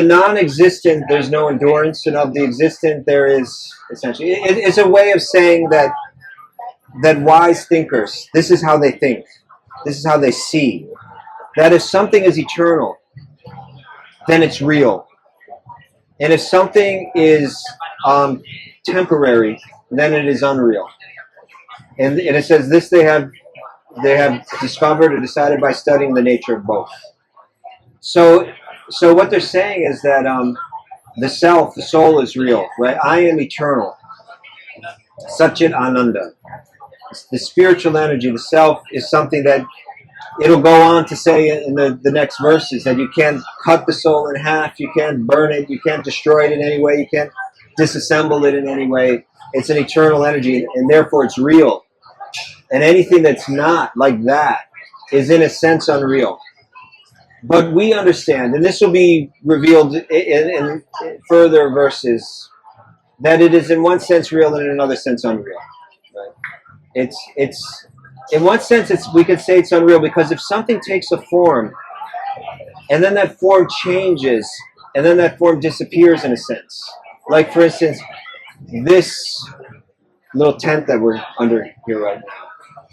non-existent there's no endurance, and of the existent there is, essentially, it's a way of saying that wise thinkers, this is how they think, this is how they see, that if something is eternal, then it's real, and if something is temporary, then it is unreal. And it says this they have discovered or decided by studying the nature of both. So what they're saying is that the self, the soul is real, right? I am eternal. Satchit Ananda. The spiritual energy, the self, is something that it'll go on to say in the next verses, that you can't cut the soul in half, you can't burn it, you can't destroy it in any way, you can't disassemble it in any way. It's an eternal energy, and therefore it's real. And anything that's not like that is in a sense unreal. But we understand, and this will be revealed in further verses, that it is in one sense real and in another sense unreal. Right? It's in one sense we could say it's unreal, because if something takes a form and then that form changes and then that form disappears in a sense. Like, for instance, this little tent that we're under here right now.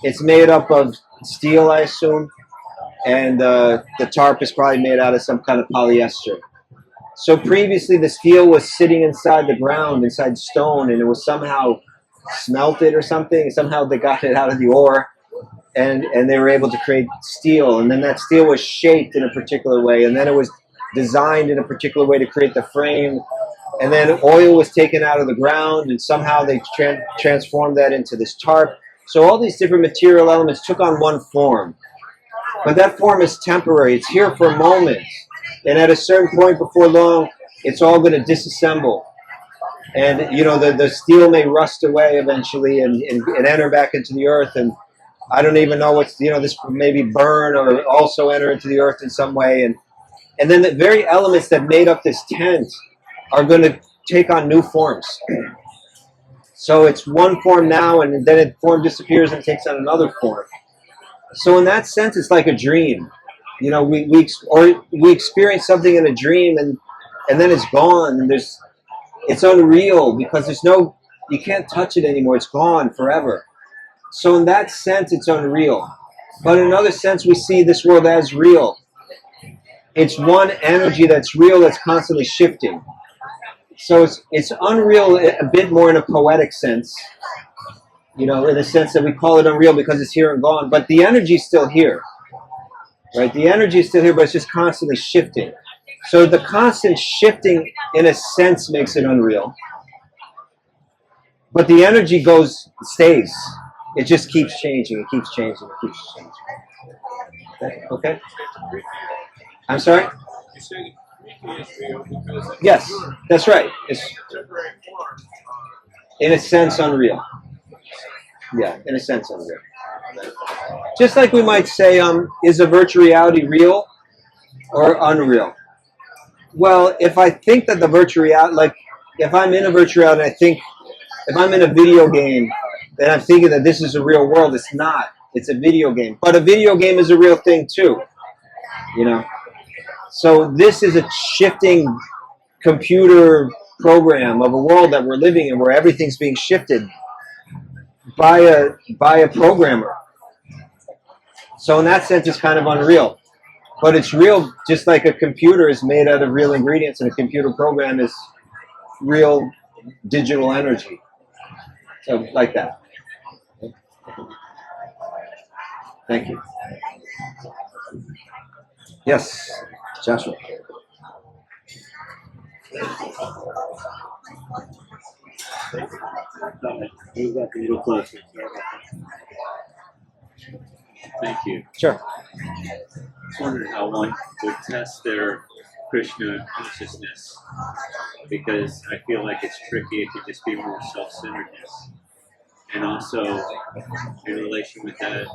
It's made up of steel, I assume, and the tarp is probably made out of some kind of polyester. So previously the steel was sitting inside the ground, inside stone, and it was somehow smelted or something. Somehow they got it out of the ore, and they were able to create steel. And then that steel was shaped in a particular way, and then it was designed in a particular way to create the frame. And then oil was taken out of the ground, and somehow they transformed that into this tarp. So all these different material elements took on one form. But that form is temporary. It's here for a moment. And at a certain point before long, it's all going to disassemble. And, the steel may rust away eventually and enter back into the earth. And I don't even know this maybe burn or also enter into the earth in some way. And then the very elements that made up this tent are going to take on new forms. So it's one form now, and then the form disappears and takes on another form. So in that sense, it's like a dream. We experience something in a dream, and then it's gone, and it's unreal, because you can't touch it anymore. It's gone forever. So in that sense, it's unreal. But in another sense, we see this world as real. it's one energy that's real, that's constantly shifting. So it's unreal a bit more in a poetic sense, in the sense that we call it unreal because it's here and gone, but the energy's still here, right? The energy is still here, but it's just constantly shifting. So the constant shifting, in a sense, makes it unreal. But the energy stays. It just keeps changing. It keeps changing. It keeps changing. Okay? I'm sorry? Yes, that's right. It's, in a sense, unreal. Yeah, in a sense, unreal. Just like we might say, is a virtual reality real or unreal? Well, if I think that the virtual reality, like if I'm in a virtual reality, I think if I'm in a video game and I'm thinking that this is a real world, it's not. It's a video game. But a video game is a real thing too, So this is a shifting computer program of a world that we're living in where everything's being shifted by a programmer. So in that sense, it's kind of unreal. But it's real, just like a computer is made out of real ingredients and a computer program is real digital energy. So like that. Thank you. Yes, Joshua. Move that a little closer. Thank you. Sure. I was wondering how one would test their Krishna consciousness, because I feel like it's tricky to just be more self-centeredness. And also, in relation with that,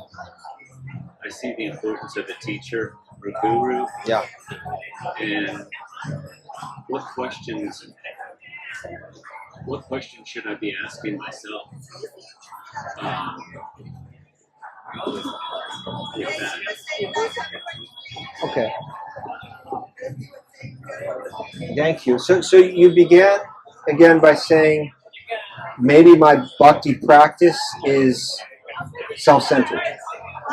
I see the importance of a teacher or guru. Yeah. And what questions should I be asking myself with that? Okay. Thank you. So you began again by saying maybe my bhakti practice is self-centered.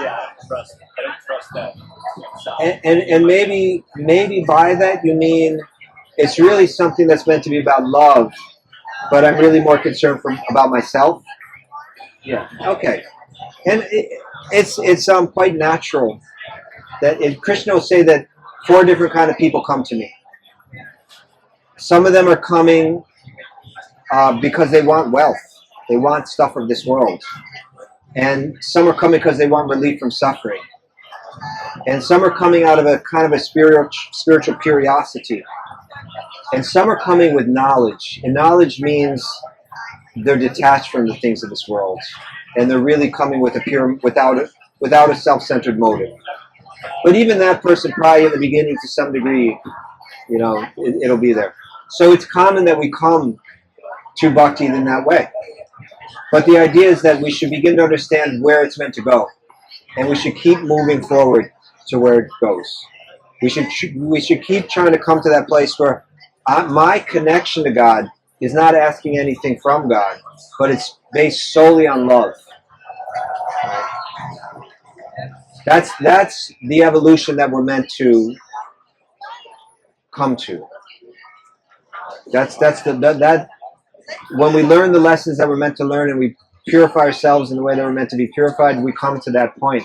Yeah, I don't trust that. And maybe by that you mean it's really something that's meant to be about love, but I'm really more concerned about myself. Yeah. Okay. And it's quite natural that Krishna will say that 4 different kind of people come to me. Some of them are coming because they want wealth. They want stuff of this world. And some are coming because they want relief from suffering. And some are coming out of a kind of a spiritual curiosity. And some are coming with knowledge. And knowledge means they're detached from the things of this world. And they're really coming with without a self-centered motive. But even that person, probably in the beginning to some degree, it'll be there. So it's common that we come to bhakti in that way. But the idea is that we should begin to understand where it's meant to go. And we should keep moving forward to where it goes. We should keep trying to come to that place where my connection to God is not asking anything from God, but it's based solely on love. That's the evolution that we're meant to come to. That when we learn the lessons that we're meant to learn and we purify ourselves in the way that we're meant to be purified, we come to that point.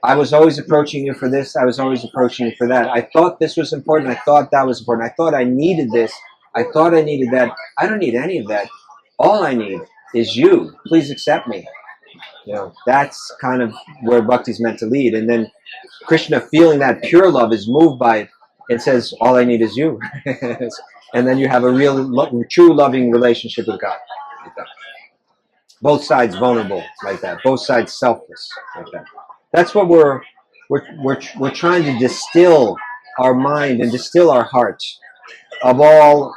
I was always approaching you for this. I was always approaching you for that. I thought this was important. I thought that was important. I thought I needed this. I thought I needed that. I don't need any of that. All I need is you. Please accept me. That's kind of where bhakti is meant to lead. And then Krishna, feeling that pure love, is moved by it and says, all I need is you. And then you have a real, true loving relationship with God. Like that. Both sides vulnerable like that. Both sides selfless like that. That's what we're trying to distill our mind and distill our heart of all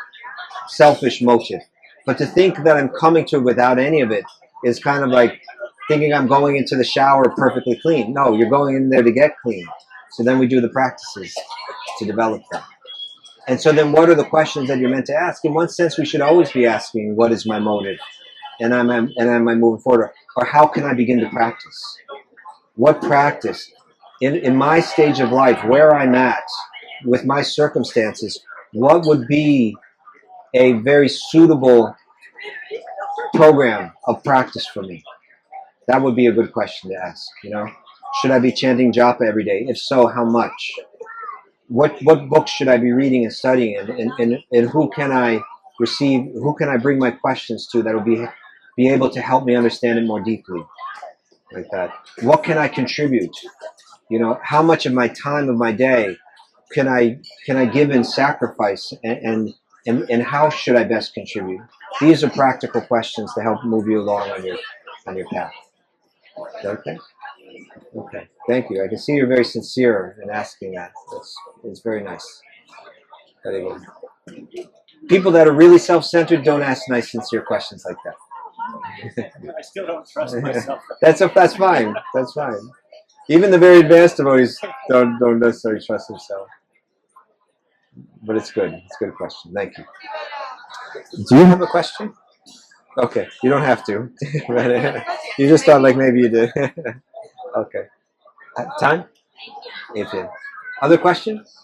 selfish motive. But to think that I'm coming to it without any of it is kind of like thinking I'm going into the shower perfectly clean. No, you're going in there to get clean. So then we do the practices to develop that. And so then what are the questions that you're meant to ask? In one sense, we should always be asking, what is my motive? And am I moving forward? Or how can I begin to practice? What practice? In my stage of life, where I'm at, with my circumstances, what would be a very suitable program of practice for me? That would be a good question to ask, you know. Should I be chanting japa every day? If so, how much? What books should I be reading and studying, and who can I bring my questions to that will be able to help me understand it more deeply, like that. What can I contribute? You know, how much of my time of my day can I give in sacrifice, and how should I best contribute? These are practical questions to help move you along on your path. Is that okay? Okay, thank you. I can see you're very sincere in asking that. It's very nice. Very good. People that are really self-centered don't ask nice, sincere questions like that. I still don't trust myself. That's fine. That's fine. Even the very advanced devotees don't necessarily trust themselves. But it's good. It's a good question. Thank you. Do you have a question? Okay, you don't have to. You just thought like maybe you did. Okay. Time? If it. Other questions?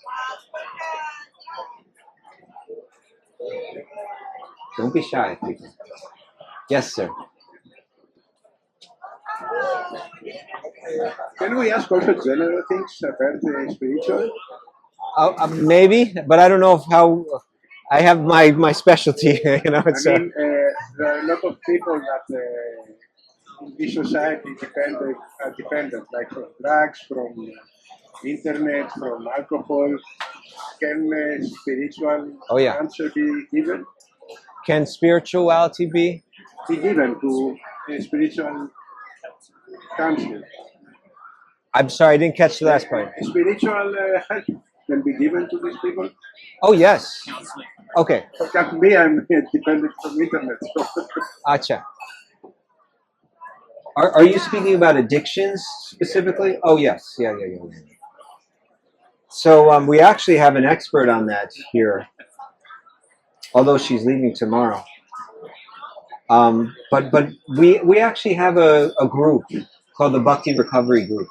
Don't be shy, people. Yes, sir. Can we ask also general things about the spiritual? Maybe, but I don't know how. I have my specialty. You know, it's. I mean, there are a lot of people that in this society are dependent, like from drugs, from internet, from alcohol. Can spiritual answer be given? Can spirituality be given to spiritual counsel? I'm sorry, I didn't catch the last part. Spiritual help can be given to these people? Oh, yes. Okay. Like me, I'm dependent from internet. Acha. Are you speaking about addictions specifically? Oh, yes. Yeah. So we actually have an expert on that here, although she's leaving tomorrow. But we actually have a group called the Bhakti Recovery Group.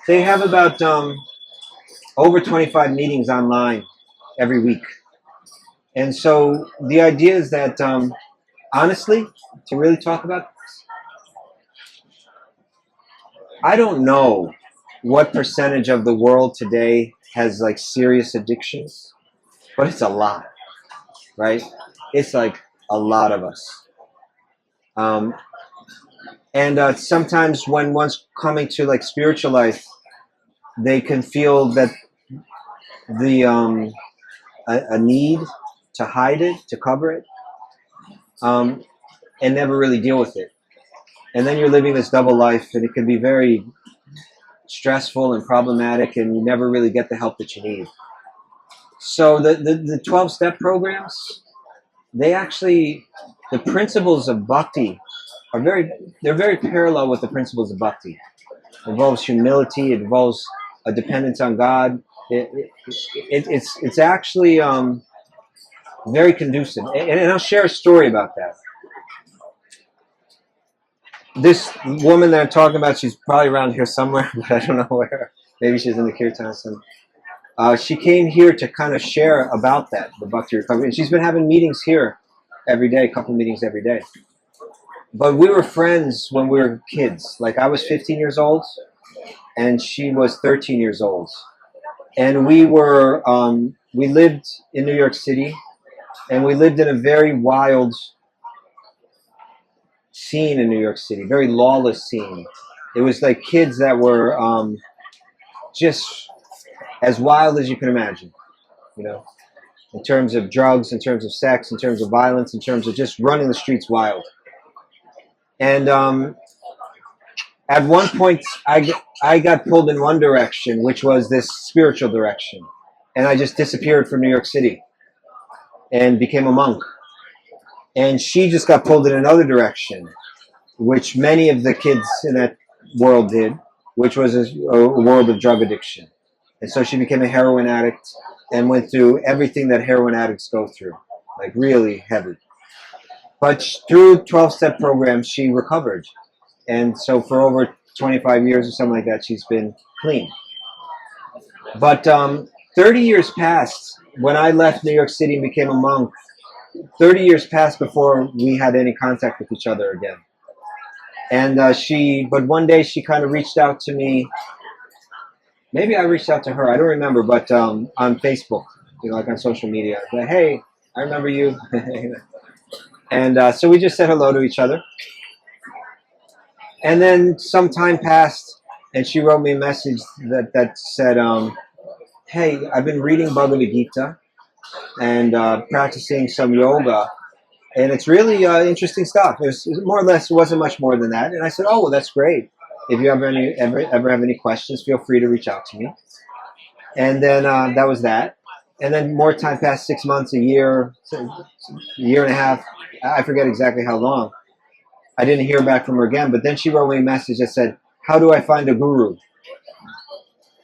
They have about over 25 meetings online every week. And so the idea is that, honestly, to really talk about this, I don't know what percentage of the world today has like serious addictions, but it's a lot, right? It's like a lot of us. And sometimes when one's coming to like spiritual life, they can feel that a need to hide it, to cover it, and never really deal with it. And then you're living this double life, and it can be very stressful and problematic, and you never really get the help that you need. So the 12-step programs, the principles of bhakti they're very parallel with the principles of bhakti. It involves humility, it involves a dependence on God. It's actually very conducive. And I'll share a story about that. This woman that I'm talking about, she's probably around here somewhere, but I don't know where. Maybe she's in the kirtan somewhere. She came here to kind of share about that, the Bhakti Recovery. And she's been having meetings here every day, a couple meetings every day. But we were friends when we were kids. Like I was 15 years old, and she was 13 years old. And we lived in New York City, and we lived in a very wild scene in New York City, very lawless scene. It was like kids that were just as wild as you can imagine, you know, in terms of drugs, in terms of sex, in terms of violence, in terms of just running the streets wild. And at one point, I got pulled in one direction, which was this spiritual direction. And I just disappeared from New York City and became a monk. And she just got pulled in another direction, which many of the kids in that world did, which was a world of drug addiction. And so she became a heroin addict and went through everything that heroin addicts go through, like really heavy. But through 12-step programs, she recovered. And so for over 25 years or something like that, she's been clean. But 30 years passed when I left New York City and became a monk. 30 years passed before we had any contact with each other again. And but one day she kind of reached out to me. Maybe I reached out to her. I don't remember, but on Facebook, like on social media. Like, hey, I remember you. And so we just said hello to each other. And then some time passed, and she wrote me a message that said, hey, I've been reading Bhagavad Gita and practicing some yoga, and it's really interesting stuff. It was more or less, it wasn't much more than that. And I said, oh, well, that's great. If you ever have any questions, feel free to reach out to me. And then that was that. And then more time passed, 6 months, a year and a half. I forget exactly how long. I didn't hear back from her again. But then she wrote me a message that said, how do I find a guru?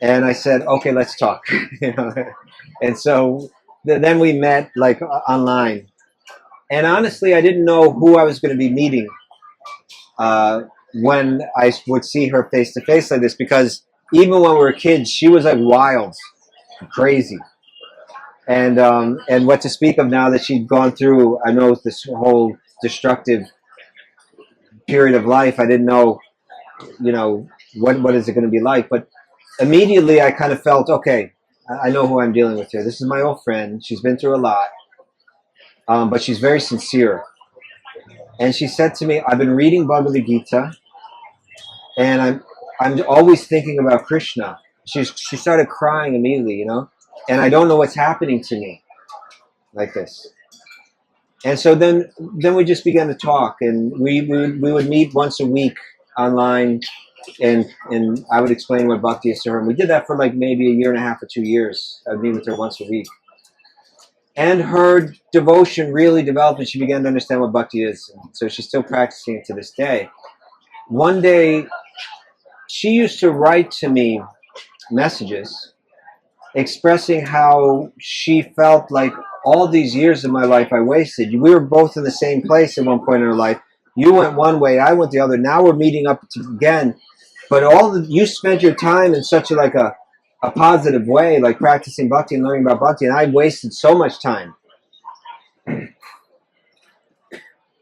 And I said, okay, let's talk. And so then we met like online. And honestly, I didn't know who I was going to be meeting when I would see her face to face like this, because even when we were kids, she was like wild, crazy. And what to speak of now that she'd gone through, I know, this whole destructive period of life. I didn't know, what is it going to be like? But immediately I kind of felt, okay, I know who I'm dealing with here. This is my old friend. She's been through a lot, but she's very sincere. And she said to me, I've been reading Bhagavad Gita, and I'm always thinking about Krishna. She started crying immediately, and I don't know what's happening to me like this. And so then we just began to talk, and we would meet once a week online, and I would explain what bhakti is to her. And we did that for like maybe a year and a half or 2 years. I'd meet with her once a week. And her devotion really developed, and she began to understand what bhakti is. And so she's still practicing it to this day. One day, she used to write to me messages expressing how she felt like all these years of my life I wasted. We were both in the same place at one point in our life. You went one way, I went the other. Now we're meeting up again. But you spent your time in such a positive way, like practicing bhakti and learning about bhakti, and I wasted so much time.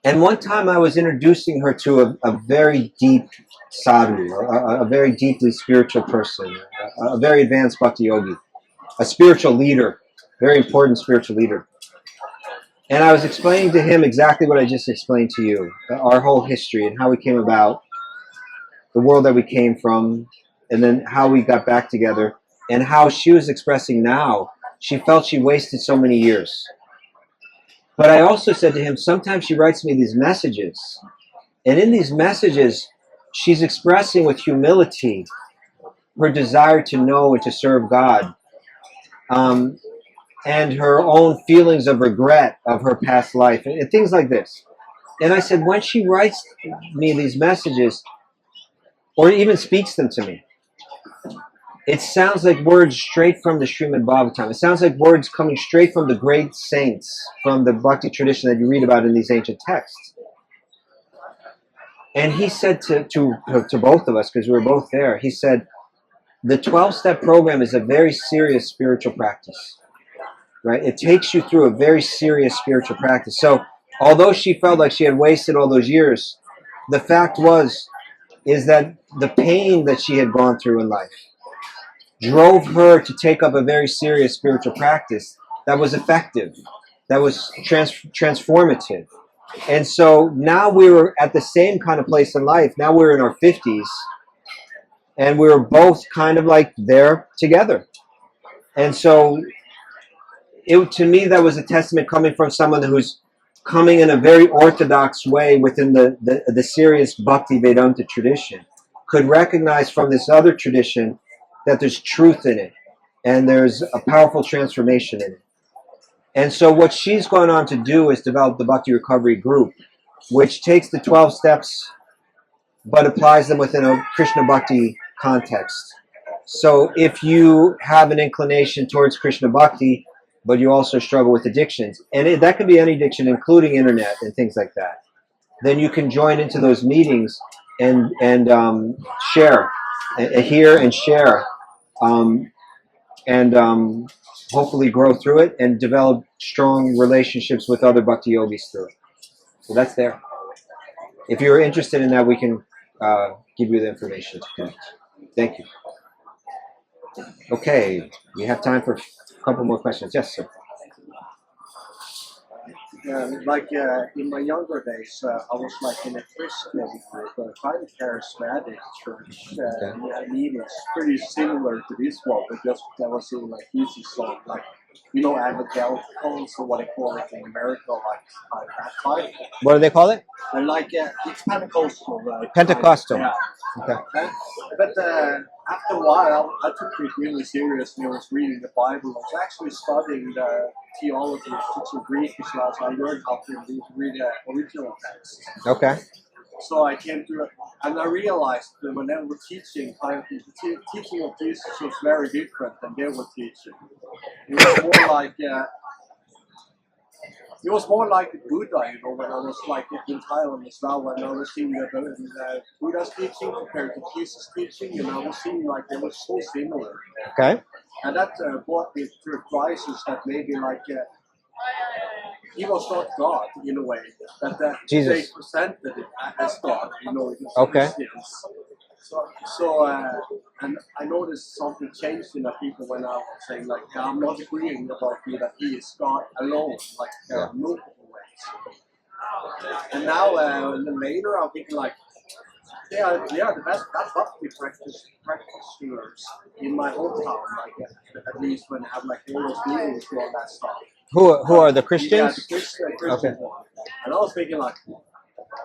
And one time I was introducing her to a very deep sadhu, a very deeply spiritual person, a very advanced bhakti yogi, a spiritual leader, very important spiritual leader. And I was explaining to him exactly what I just explained to you, our whole history and how we came about, the world that we came from, and then how we got back together, and how she was expressing now. She felt she wasted so many years. But I also said to him, sometimes she writes me these messages, and in these messages, she's expressing with humility her desire to know and to serve God, and her own feelings of regret of her past life, and things like this. And I said, when she writes me these messages, or even speaks them to me, it sounds like words straight from the Srimad Bhagavatam. It sounds like words coming straight from the great saints, from the bhakti tradition that you read about in these ancient texts. And he said to both of us, because we were both there, he said, the 12-step program is a very serious spiritual practice, right? It takes you through a very serious spiritual practice. So although she felt like she had wasted all those years, the fact is that the pain that she had gone through in life drove her to take up a very serious spiritual practice that was effective, that was transformative. And so now we were at the same kind of place in life. Now we're in our 50s, and we were both kind of like there together. And so to me, that was a testament coming from someone who's coming in a very orthodox way within the serious Bhakti Vedanta tradition, could recognize from this other tradition that there's truth in it, and there's a powerful transformation in it. And so what she's gone on to do is develop the Bhakti Recovery Group, which takes the 12 steps but applies them within a Krishna Bhakti context. So if you have an inclination towards Krishna Bhakti, but you also struggle with addictions, and that can be any addiction, including internet and things like that, then you can join into those meetings and share, hear and share. And and hopefully grow through it and develop strong relationships with other bhakti yogis through it. So that's there. If you're interested in that, we can give you the information to connect. Thank you. Okay, we have time for a couple more questions. Yes, sir. In my younger days, I was like in a Christian group, kind of charismatic church. I mean, it's pretty similar to this one, but just I was in like easy song, like evangelicals or what they call it in America, like that kind. What do they call it? And it's Pentecostal. Pentecostal. Yeah. Okay. But after a while, I took it really seriously. I was reading the Bible. I was actually studying the theology, teaching Greek as well, so I learned how to read the original text. Okay. So I came to it, and I realized that when they were teaching, the teaching of Jesus was very different than they were teaching. It was more like Buddha, when I was like in Thailand as well, when I was seeing the Buddha's teaching compared to Jesus' teaching, and I was seeing like they were so similar. Okay. And that brought me to a crisis that maybe he was not God in a way, that Jesus. they presented it as God, Okay. And I noticed something changed in the people when I was saying I'm not agreeing about that he is God alone, there are multiple ways. And now later I'm thinking they are the best bhakti practitioners in my hometown, at least when I have all those meetings and all that stuff. Who are the Christians? Yeah, the Christian one. And I was thinking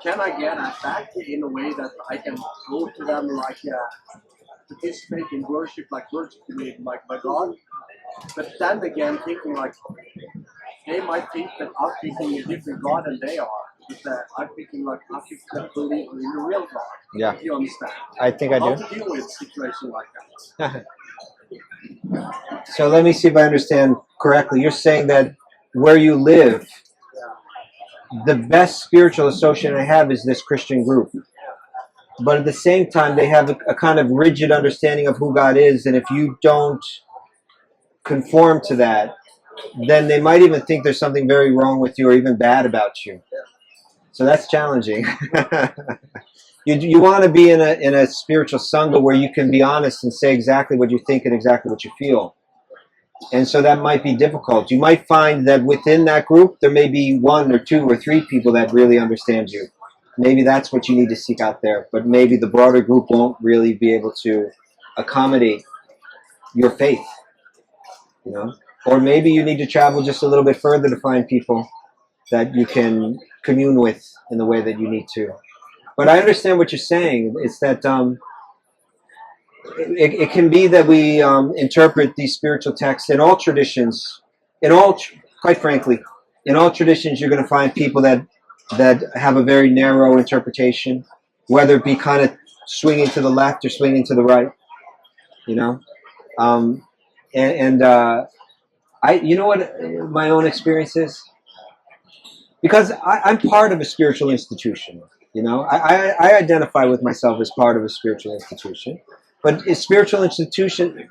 can I get that back in a way that I can go to them participate in worship, worshiping my God? But then again, thinking they might think that I'm thinking a different God than they are. But I'm thinking I believe in the real God. Yeah. You understand? I think I do. How to deal with a situation like that. So let me see if I understand correctly. You're saying that where you live, the best spiritual association I have is this Christian group. But at the same time, they have a kind of rigid understanding of who God is, and if you don't conform to that, then they might even think there's something very wrong with you or even bad about you. So that's challenging. You want to be in a spiritual sangha where you can be honest and say exactly what you think and exactly what you feel. And so that might be difficult. You might find that within that group, there may be 1 or 2 or 3 people that really understand you. Maybe that's what you need to seek out there. But maybe the broader group won't really be able to accommodate your faith. Or maybe you need to travel just a little bit further to find people that you can commune with in the way that you need to. But I understand what you're saying. It's that it can be that we interpret these spiritual texts in all traditions. Quite frankly, in all traditions, you're going to find people that have a very narrow interpretation, whether it be kind of swinging to the left or swinging to the right. You know what my own experience is? Because I'm part of a spiritual institution. I identify with myself as part of a spiritual institution. But a spiritual institution,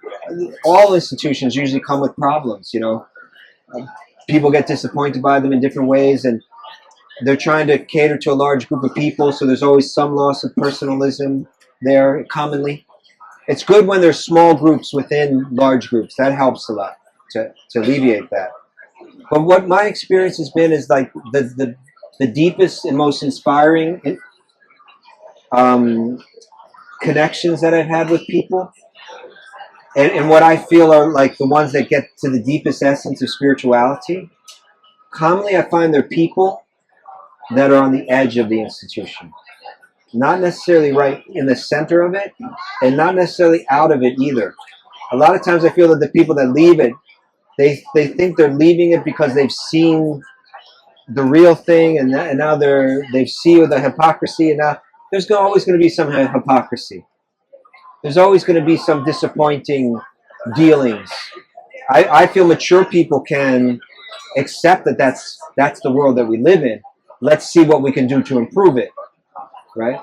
all institutions usually come with problems. People get disappointed by them in different ways, and they're trying to cater to a large group of people, so there's always some loss of personalism there, commonly. It's good when there's small groups within large groups. That helps a lot to alleviate that. But what my experience has been is the deepest and most inspiring connections that I've had with people, and what I feel are the ones that get to the deepest essence of spirituality. Commonly, I find they're people that are on the edge of the institution, not necessarily right in the center of it, and not necessarily out of it either. A lot of times I feel that the people that leave it, they think they're leaving it because they've seen the real thing, and now they've seen the hypocrisy, and now there's always going to be some hypocrisy. There's always going to be some disappointing dealings. I feel mature people can accept that that's the world that we live in. Let's see what we can do to improve it, right?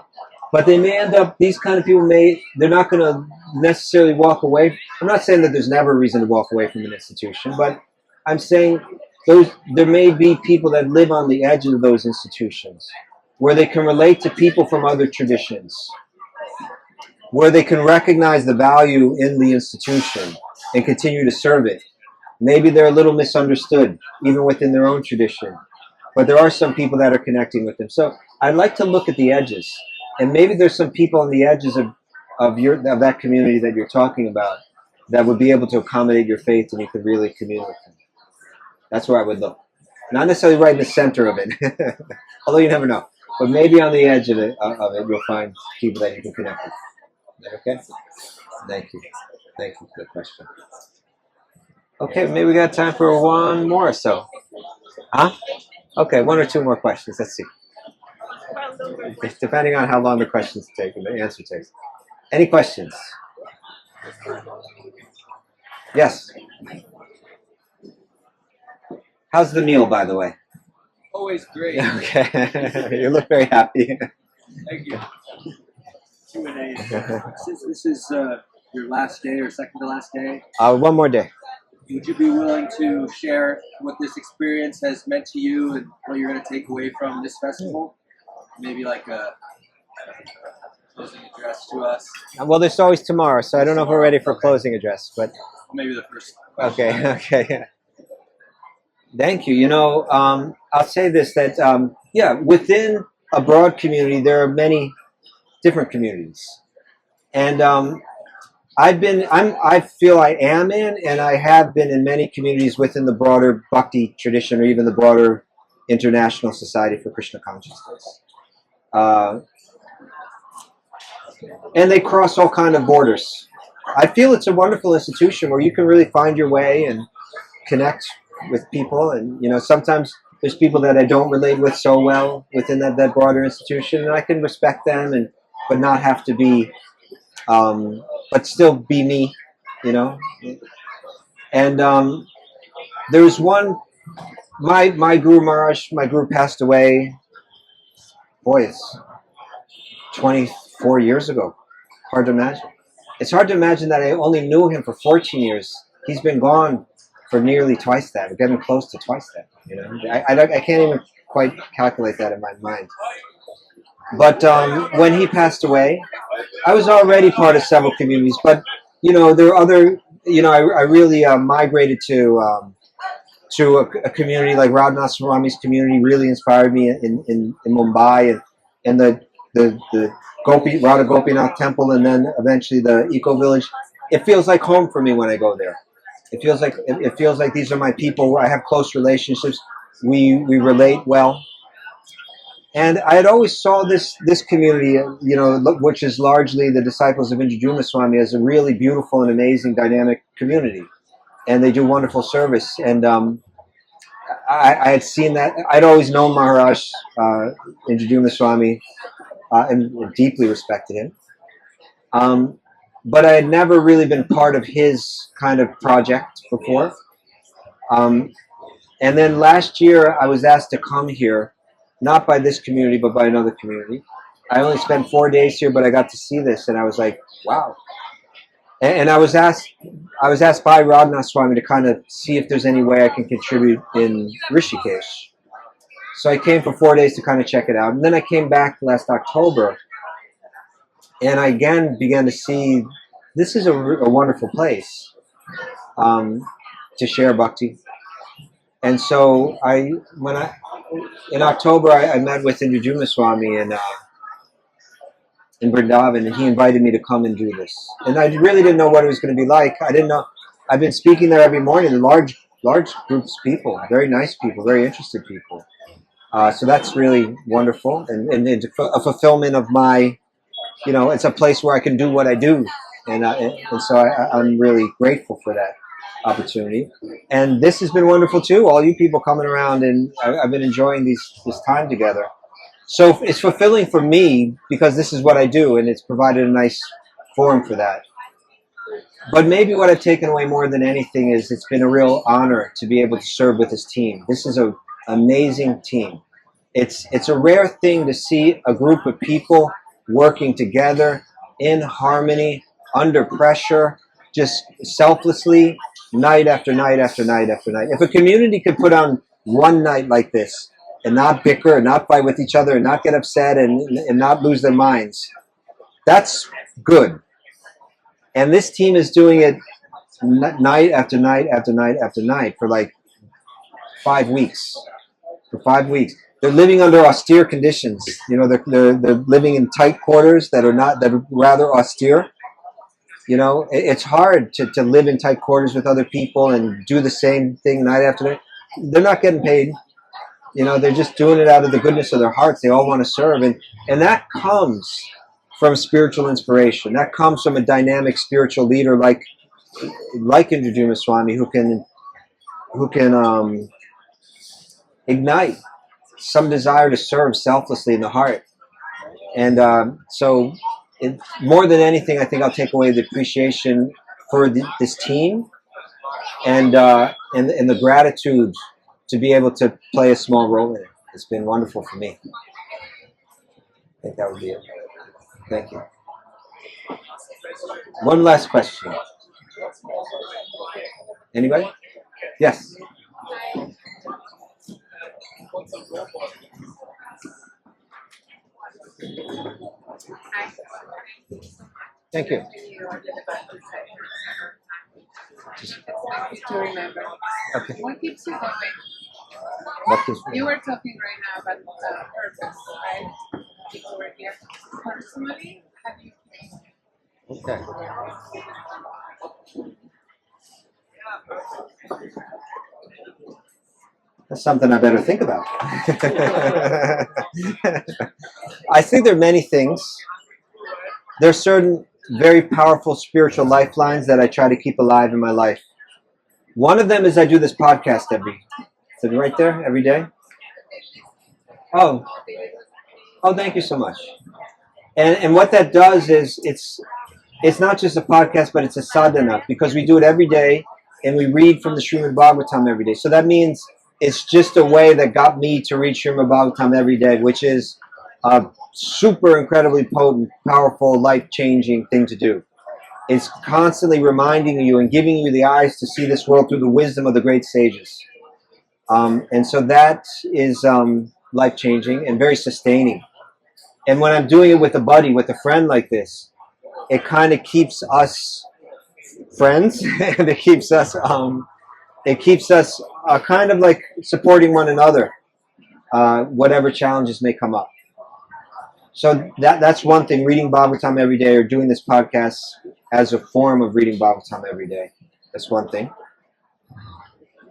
But they may end up, these kind of people they're not going to necessarily walk away. I'm not saying that there's never a reason to walk away from an institution, but I'm saying there may be people that live on the edge of those institutions, where they can relate to people from other traditions, where they can recognize the value in the institution and continue to serve it. Maybe they're a little misunderstood, even within their own tradition. But there are some people that are connecting with them. So I'd like to look at the edges. And maybe there's some people on the edges of that community that you're talking about that would be able to accommodate your faith, and you could really commune with them. That's where I would look. Not necessarily right in the center of it, although you never know. But maybe on the edge of it, you'll find people that you can connect with. Is that okay? Thank you. Thank you for the question. Okay, maybe we got time for one more or so. Huh? Okay, one or two more questions. Let's see. Depending on how long the questions take and the answer takes. Any questions? Yes. How's the meal, by the way? Always great. Okay. You look very happy. Thank you. Q&A. Since this is your last day or second to last day, One more day. would you be willing to share what this experience has meant to you and what you're going to take away from this festival? Maybe like a closing address to us. Well, there's always tomorrow, so I don't know if we're ready for closing address, but Maybe the first question. okay. Thank you. I'll say this, that within a broad community, there are many different communities, and I feel I am in, and I have been in many communities within the broader bhakti tradition, or even the broader International Society for Krishna Consciousness. And they cross all kind of borders. I feel it's a wonderful institution where you can really find your way and connect with people. And, sometimes there's people that I don't relate with so well within that broader institution, and I can respect them, but not have to be, but still be me, And there was one, my Guru Maharaj, my Guru passed away, boy, it's 24 years ago. Hard to imagine. It's hard to imagine that I only knew him for 14 years. He's been gone for nearly twice that. We're getting close to twice that. I can't even quite calculate that in my mind. But when he passed away, I was already part of several communities. But there were other. I really migrated to a community like Radhanath Swami's community. Really inspired me in Mumbai, and the Radha Gopinath temple, and then eventually the eco village. It feels like home for me when I go there. It feels like these are my people. I have close relationships. We relate well. And I had always saw this community, which is largely the disciples of Indradyumna Swami, as a really beautiful and amazing dynamic community. And they do wonderful service. And I had seen that. I'd always known Maharaj Indradyumna Swami, and deeply respected him. But I had never really been part of his kind of project before. And then last year, I was asked to come here, not by this community, but by another community. I only spent 4 days here, but I got to see this, and I was like, wow. And I was asked by Radhanath Swami to kind of see if there's any way I can contribute in Rishikesh. So I came for 4 days to kind of check it out. And then I came back last October, and I again began to see this is a wonderful place to share bhakti. And so in October, I met with Indradyumna Swami in Vrindavan, and he invited me to come and do this. And I really didn't know what it was going to be like. I didn't know. I've been speaking there every morning, and large groups of people, very nice people, very interested people. So that's really wonderful, and a fulfillment of my, it's a place where I can do what I do, and so I'm really grateful for that opportunity. And this has been wonderful too. All you people coming around, and I've been enjoying this time together. So it's fulfilling for me because this is what I do, and it's provided a nice forum for that. But maybe what I've taken away more than anything is it's been a real honor to be able to serve with this team. This is an amazing team. It's a rare thing to see a group of people working together in harmony, under pressure, just selflessly, night after night after night after night. If a community could put on one night like this and not bicker and not fight with each other and not get upset and not lose their minds, that's good. And this team is doing it night after night after night after night for like 5 weeks. For 5 weeks, they're living under austere conditions. You know, they're living in tight quarters that are rather austere. You know, it's hard to live in tight quarters with other people and do the same thing night after night. They're not getting paid. You know, they're just doing it out of the goodness of their hearts. They all want to serve, and that comes from spiritual inspiration. That comes from a dynamic spiritual leader like Indradyumna Swami, who can ignite some desire to serve selflessly in the heart. And so, more than anything, I think I'll take away the appreciation for this team and the gratitude to be able to play a small role in it. It's been wonderful for me. I think that would be it. Thank you. One last question. Anybody? Yes. Thank you. To remember. Okay. What keeps you going? What is You were talking right now about purpose, right? Over here. Personally, have you? Okay. That's something I better think about. I think there are many things. There are certain very powerful spiritual lifelines that I try to keep alive in my life. One of them is I do this podcast is it right there, every day? Oh, thank you so much. And what that does is it's not just a podcast, but it's a sadhana, because we do it every day and we read from the Srimad Bhagavatam every day. So that means it's just a way that got me to read Srimad Bhagavatam every day, which is a super incredibly potent, powerful, life-changing thing to do. It's constantly reminding you and giving you the eyes to see this world through the wisdom of the great sages. And so that is life-changing and very sustaining. And when I'm doing it with a buddy, with a friend like this, it kind of keeps us friends, and it keeps us kind of like supporting one another, whatever challenges may come up. So that's one thing, reading Bhagavatam every day or doing this podcast as a form of reading Bhagavatam every day. That's one thing.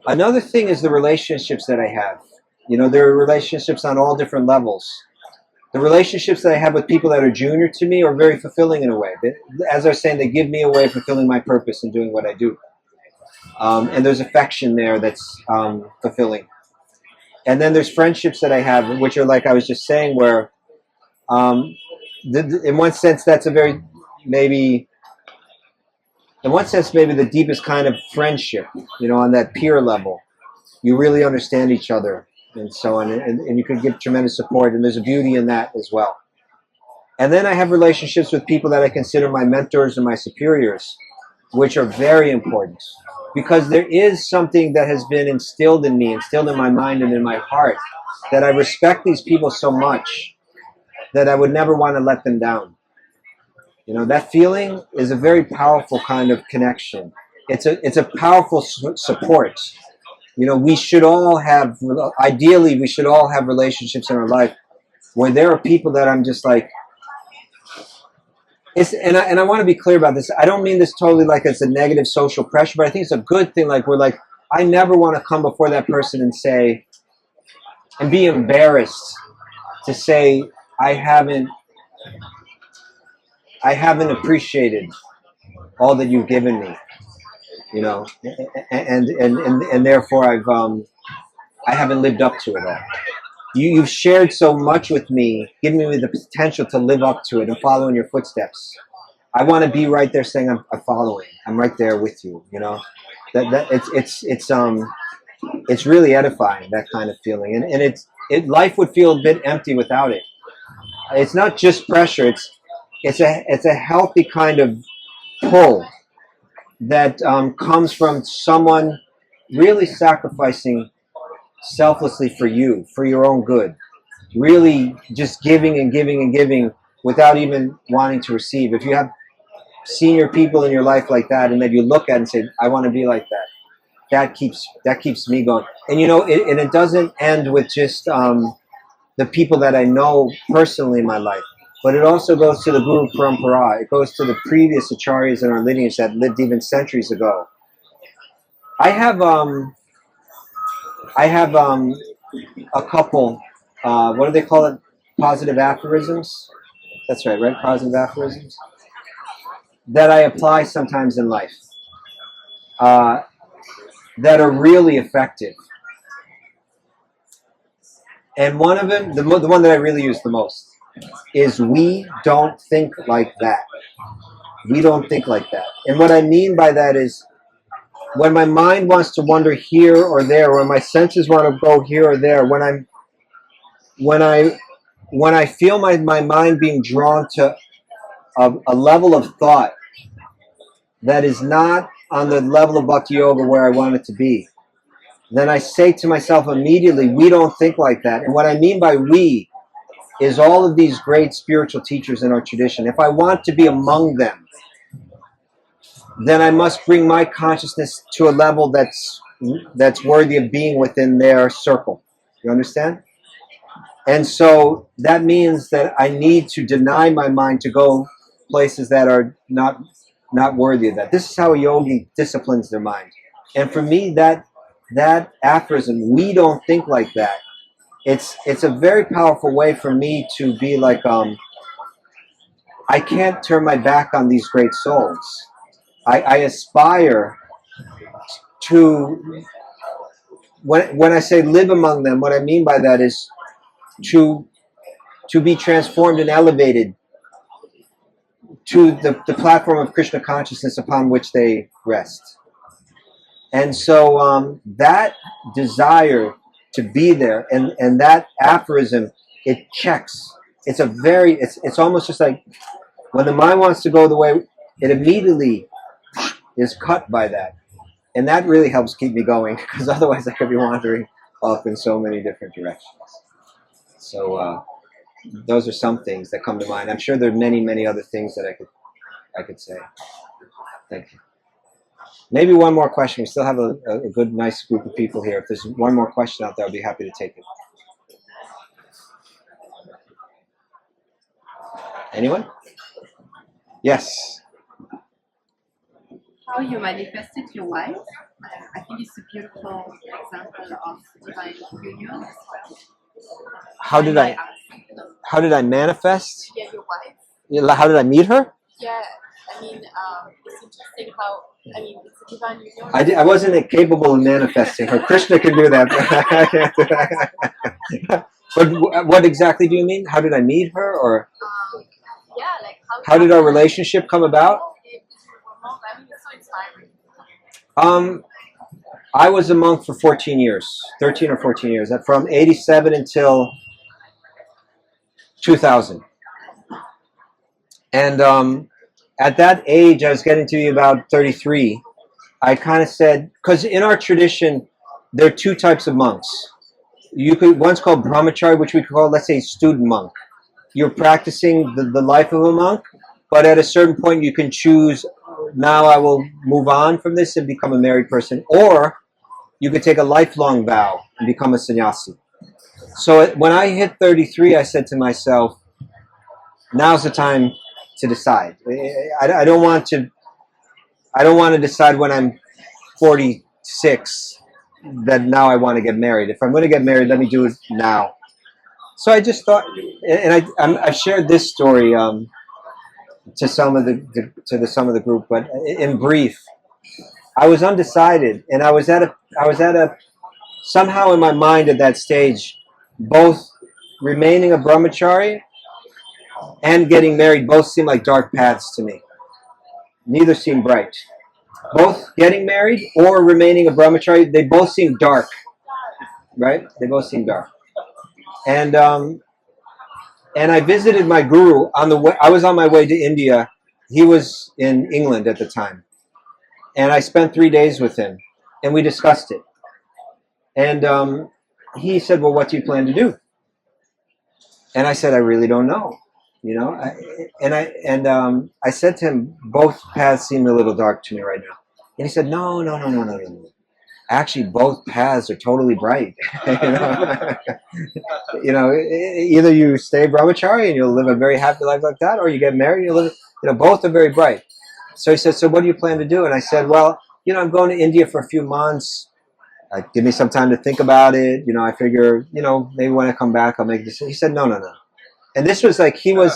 Another thing is the relationships that I have. You know, there are relationships on all different levels. The relationships that I have with people that are junior to me are very fulfilling in a way. As I was saying, they give me a way of fulfilling my purpose in doing what I do. And there's affection there that's fulfilling. And then there's friendships that I have, which are like I was just saying, where in one sense that's a very, maybe the deepest kind of friendship, you know, on that peer level. You really understand each other and so on, and you can give tremendous support, and there's a beauty in that as well. And then I have relationships with people that I consider my mentors and my superiors, which are very important, because there is something that has been instilled in me, instilled in my mind and in my heart, that I respect these people so much that I would never want to let them down. You know, that feeling is a very powerful kind of connection. It's a powerful support. You know, ideally we should all have relationships in our life where there are people that I'm just like, and I want to be clear about this. I don't mean this totally like it's a negative social pressure, but I think it's a good thing. Like, I never want to come before that person and say, and be embarrassed to say, I haven't appreciated all that you've given me, you know, and therefore I haven't lived up to it all. You've shared so much with me, giving me the potential to live up to it and follow in your footsteps. I want to be right there saying I'm following. I'm right there with you, you know. It's really edifying, that kind of feeling, and life would feel a bit empty without it. It's not just pressure. It's a healthy kind of pull that comes from someone really sacrificing selflessly for you, for your own good. Really just giving and giving and giving without even wanting to receive. If you have senior people in your life like that, and then you look at it and say, I want to be like that, that keeps me going. And and it doesn't end with just the people that I know personally in my life, but it also goes to the Guru Parampara. It goes to the previous acharyas in our lineage that lived even centuries ago. I have a couple, what do they call it? Positive aphorisms? That's right? Positive aphorisms that I apply sometimes in life that are really effective. And one of them, the one that I really use the most, is we don't think like that. We don't think like that. And what I mean by that is when my mind wants to wander here or there, or my senses want to go here or there, when I feel my mind being drawn to a level of thought that is not on the level of bhakti yoga where I want it to be, then I say to myself immediately, we don't think like that. And what I mean by we is all of these great spiritual teachers in our tradition. If I want to be among them, then I must bring my consciousness to a level that's worthy of being within their circle. You understand? And so that means that I need to deny my mind to go places that are not worthy of that. This is how a yogi disciplines their mind. And for me, that aphorism, we don't think like that. It's a very powerful way for me to be like, I can't turn my back on these great souls. I aspire to, when I say live among them, what I mean by that is to be transformed and elevated to the platform of Krishna consciousness upon which they rest. And so that desire to be there and that aphorism, it checks. It's almost just like when the mind wants to go the way, it immediately is cut by that. And that really helps keep me going, because otherwise I could be wandering off in so many different directions. So those are some things that come to mind. I'm sure there are many, many other things that I could say. Thank you. Maybe one more question. We still have a good, nice group of people here. If there's one more question out there, I'll be happy to take it. Anyone? Yes. How you manifested your wife? I think it's a beautiful example of divine union as well. How did I manifest? Yeah, your wife. How did I meet her? Yeah, I mean, it's interesting how, I mean, it's a divine union. I wasn't capable of manifesting her. Krishna can do that. I can't do that. But what exactly do you mean? How did I meet her, or yeah, like how did our relationship come about? I mean, it's so inspiring. I was a monk for 14 years, 13 or 14 years, from 87 until 2000. And at that age, I was getting to be about 33. I kind of said, because in our tradition, there are two types of monks. One's called brahmachari, which we call, let's say, student monk. You're practicing the life of a monk, but at a certain point you can choose, now I will move on from this and become a married person. Or you could take a lifelong vow and become a sannyasi. So when I hit 33, I said to myself, now's the time to decide. I don't want to decide when I'm 46 that now I want to get married. If I'm going to get married, let me do it now. So I just thought, and I shared this story to some of the group, but in brief, I was undecided, and I was at a somehow in my mind at that stage, both remaining a brahmachari and getting married both seemed like dark paths to me. Neither seemed bright. Both getting married or remaining a brahmachari, they both seem dark, right? They both seem dark. And And I visited my guru on the way. I was on my way to India. He was in England at the time. And I spent 3 days with him. And we discussed it. And he said, well, what do you plan to do? And I said, I really don't know. You know, I said to him, both paths seem a little dark to me right now. And he said, no. Actually, both paths are totally bright. You know, either you stay brahmachari and you'll live a very happy life like that, or you get married and you live. You know, both are very bright. So he said, so what do you plan to do? And I said, well, you know, I'm going to India for a few months. Give me some time to think about it. You know, I figure, you know, maybe when I come back, I'll make a decision. He said, no. And this was like, he was,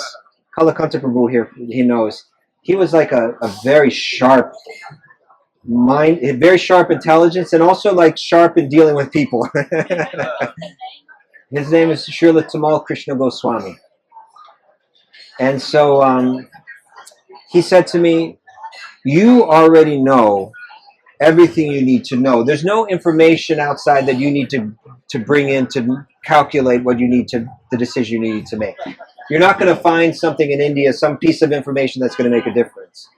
Kalakanta Prabhu here, he knows. He was like a very sharp mind, very sharp intelligence, and also like sharp in dealing with people. His name is Srila Tamal Krishna Goswami. And so he said to me, you already know everything you need to know. There's no information outside that you need to bring in to calculate what you need to, the decision you need to make. You're not going to find something in India, some piece of information that's going to make a difference.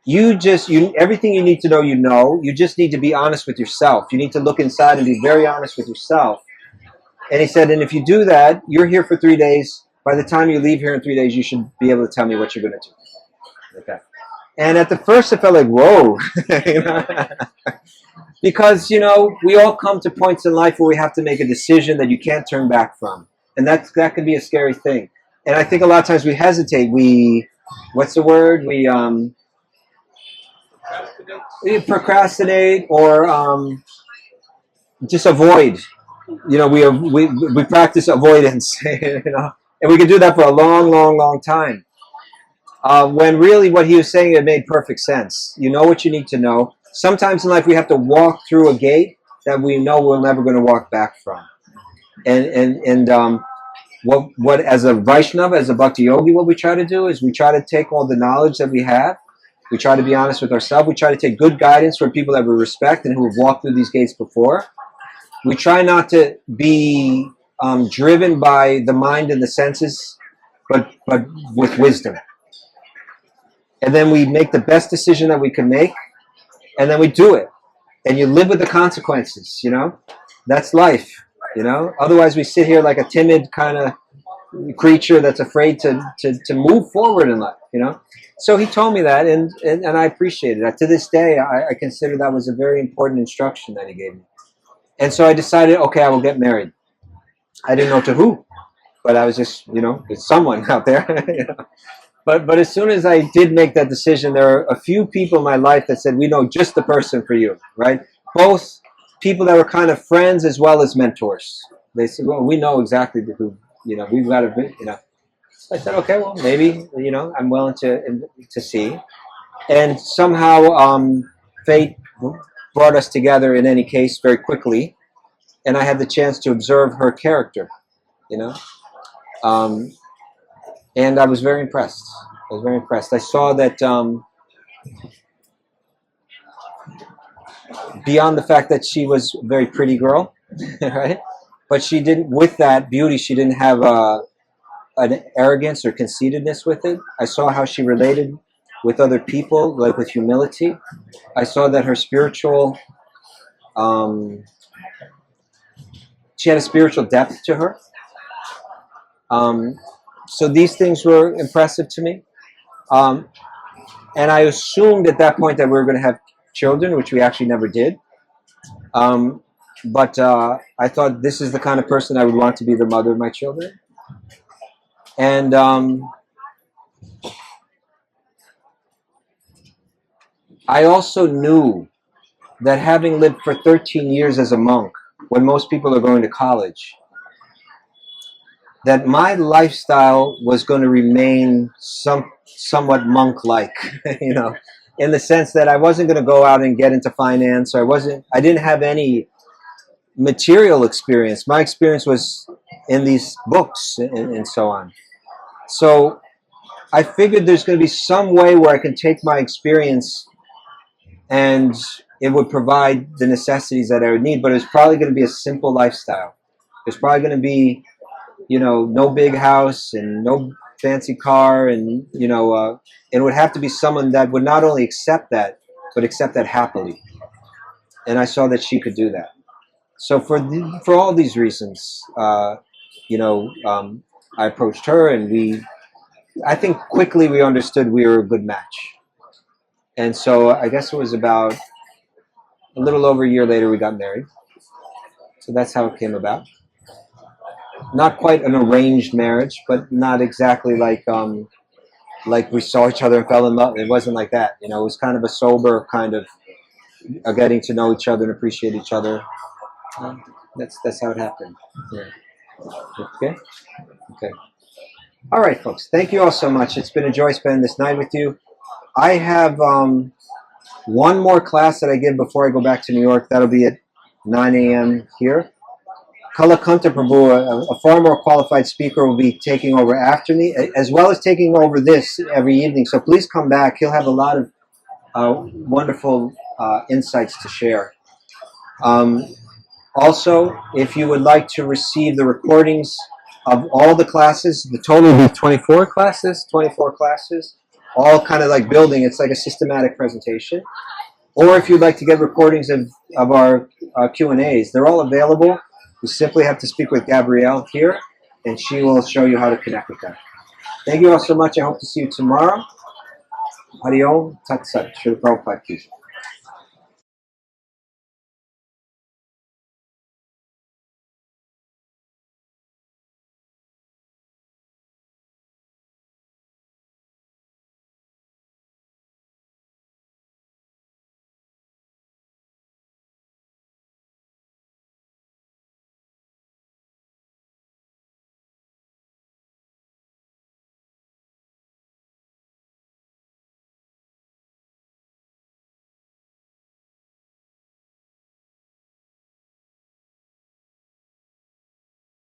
Everything you need to know, you know. You just need to be honest with yourself. You need to look inside and be very honest with yourself. And he said, and if you do that, you're here for 3 days. By the time you leave here in 3 days, you should be able to tell me what you're going to do. Okay. And at the first, it felt like, whoa. You know? Because, you know, we all come to points in life where we have to make a decision that you can't turn back from. And that can be a scary thing. And I think a lot of times we hesitate. What's the word? We procrastinate or just avoid. You know, we practice avoidance. You know, and we can do that for a long time. When really what he was saying, it made perfect sense. You know what you need to know. Sometimes in life we have to walk through a gate that we know we're never going to walk back from. And what as a Vaishnava, as a bhakti yogi, what we try to do is we try to take all the knowledge that we have. We try to be honest with ourselves. We try to take good guidance from people that we respect and who have walked through these gates before. We try not to be driven by the mind and the senses, but with wisdom. And then we make the best decision that we can make, and then we do it. And you live with the consequences, you know? That's life, you know? Otherwise we sit here like a timid kind of creature that's afraid to move forward in life, you know? So he told me that, and I appreciated it. To this day, I consider that was a very important instruction that he gave me. And so I decided, okay, I will get married. I didn't know to who, but I was just, you know, it's someone out there. You know? But as soon as I did make that decision, there are a few people in my life that said, we know just the person for you, right? Both people that were kind of friends as well as mentors. They said, well, we know exactly who, you know, we've got to, you know. So I said, okay, well, maybe, you know, I'm willing to see. And somehow fate brought us together in any case very quickly. And I had the chance to observe her character, you know. And I was very impressed. I saw that beyond the fact that she was a very pretty girl, right? But she didn't, with that beauty, she didn't have an arrogance or conceitedness with it. I saw how she related with other people, like with humility. I saw that her spiritual, she had a spiritual depth to her. So these things were impressive to me. And I assumed at that point that we were going to have children, which we actually never did. But I thought this is the kind of person I would want to be the mother of my children. And I also knew that having lived for 13 years as a monk, when most people are going to college, that my lifestyle was going to remain somewhat monk-like, you know, in the sense that I wasn't going to go out and get into finance, or I didn't have any material experience. My experience was in these books and so on. So I figured there's going to be some way where I can take my experience and it would provide the necessities that I would need, but it was probably going to be a simple lifestyle. It's probably going to be, no big house and no fancy car, and it would have to be someone that would not only accept that, but accept that happily. And I saw that she could do that. So for all these reasons, I approached her, and I think quickly we understood we were a good match. And so I guess it was about a little over a year later we got married. So that's how it came about. Not quite an arranged marriage, but not exactly like we saw each other and fell in love. It wasn't like that. It was kind of a sober kind of getting to know each other and appreciate each other. That's how it happened. Yeah. Okay. All right, folks. Thank you all so much. It's been a joy spending this night with you. I have one more class that I give before I go back to New York. That'll be at 9 a.m. here. Kalakanta Prabhu, a far more qualified speaker, will be taking over after me, as well as taking over this every evening. So please come back. He'll have a lot of wonderful insights to share. Also, if you would like to receive the recordings of all the classes, the total will be 24 classes, all kind of like building. It's like a systematic presentation. Or if you'd like to get recordings of our Q&As, they're all available. You simply have to speak with Gabrielle here, and she will show you how to connect with them. Thank you all so much. I hope to see you tomorrow. Hari Om Tat Sat. Srila Prabhupada Ki Jai.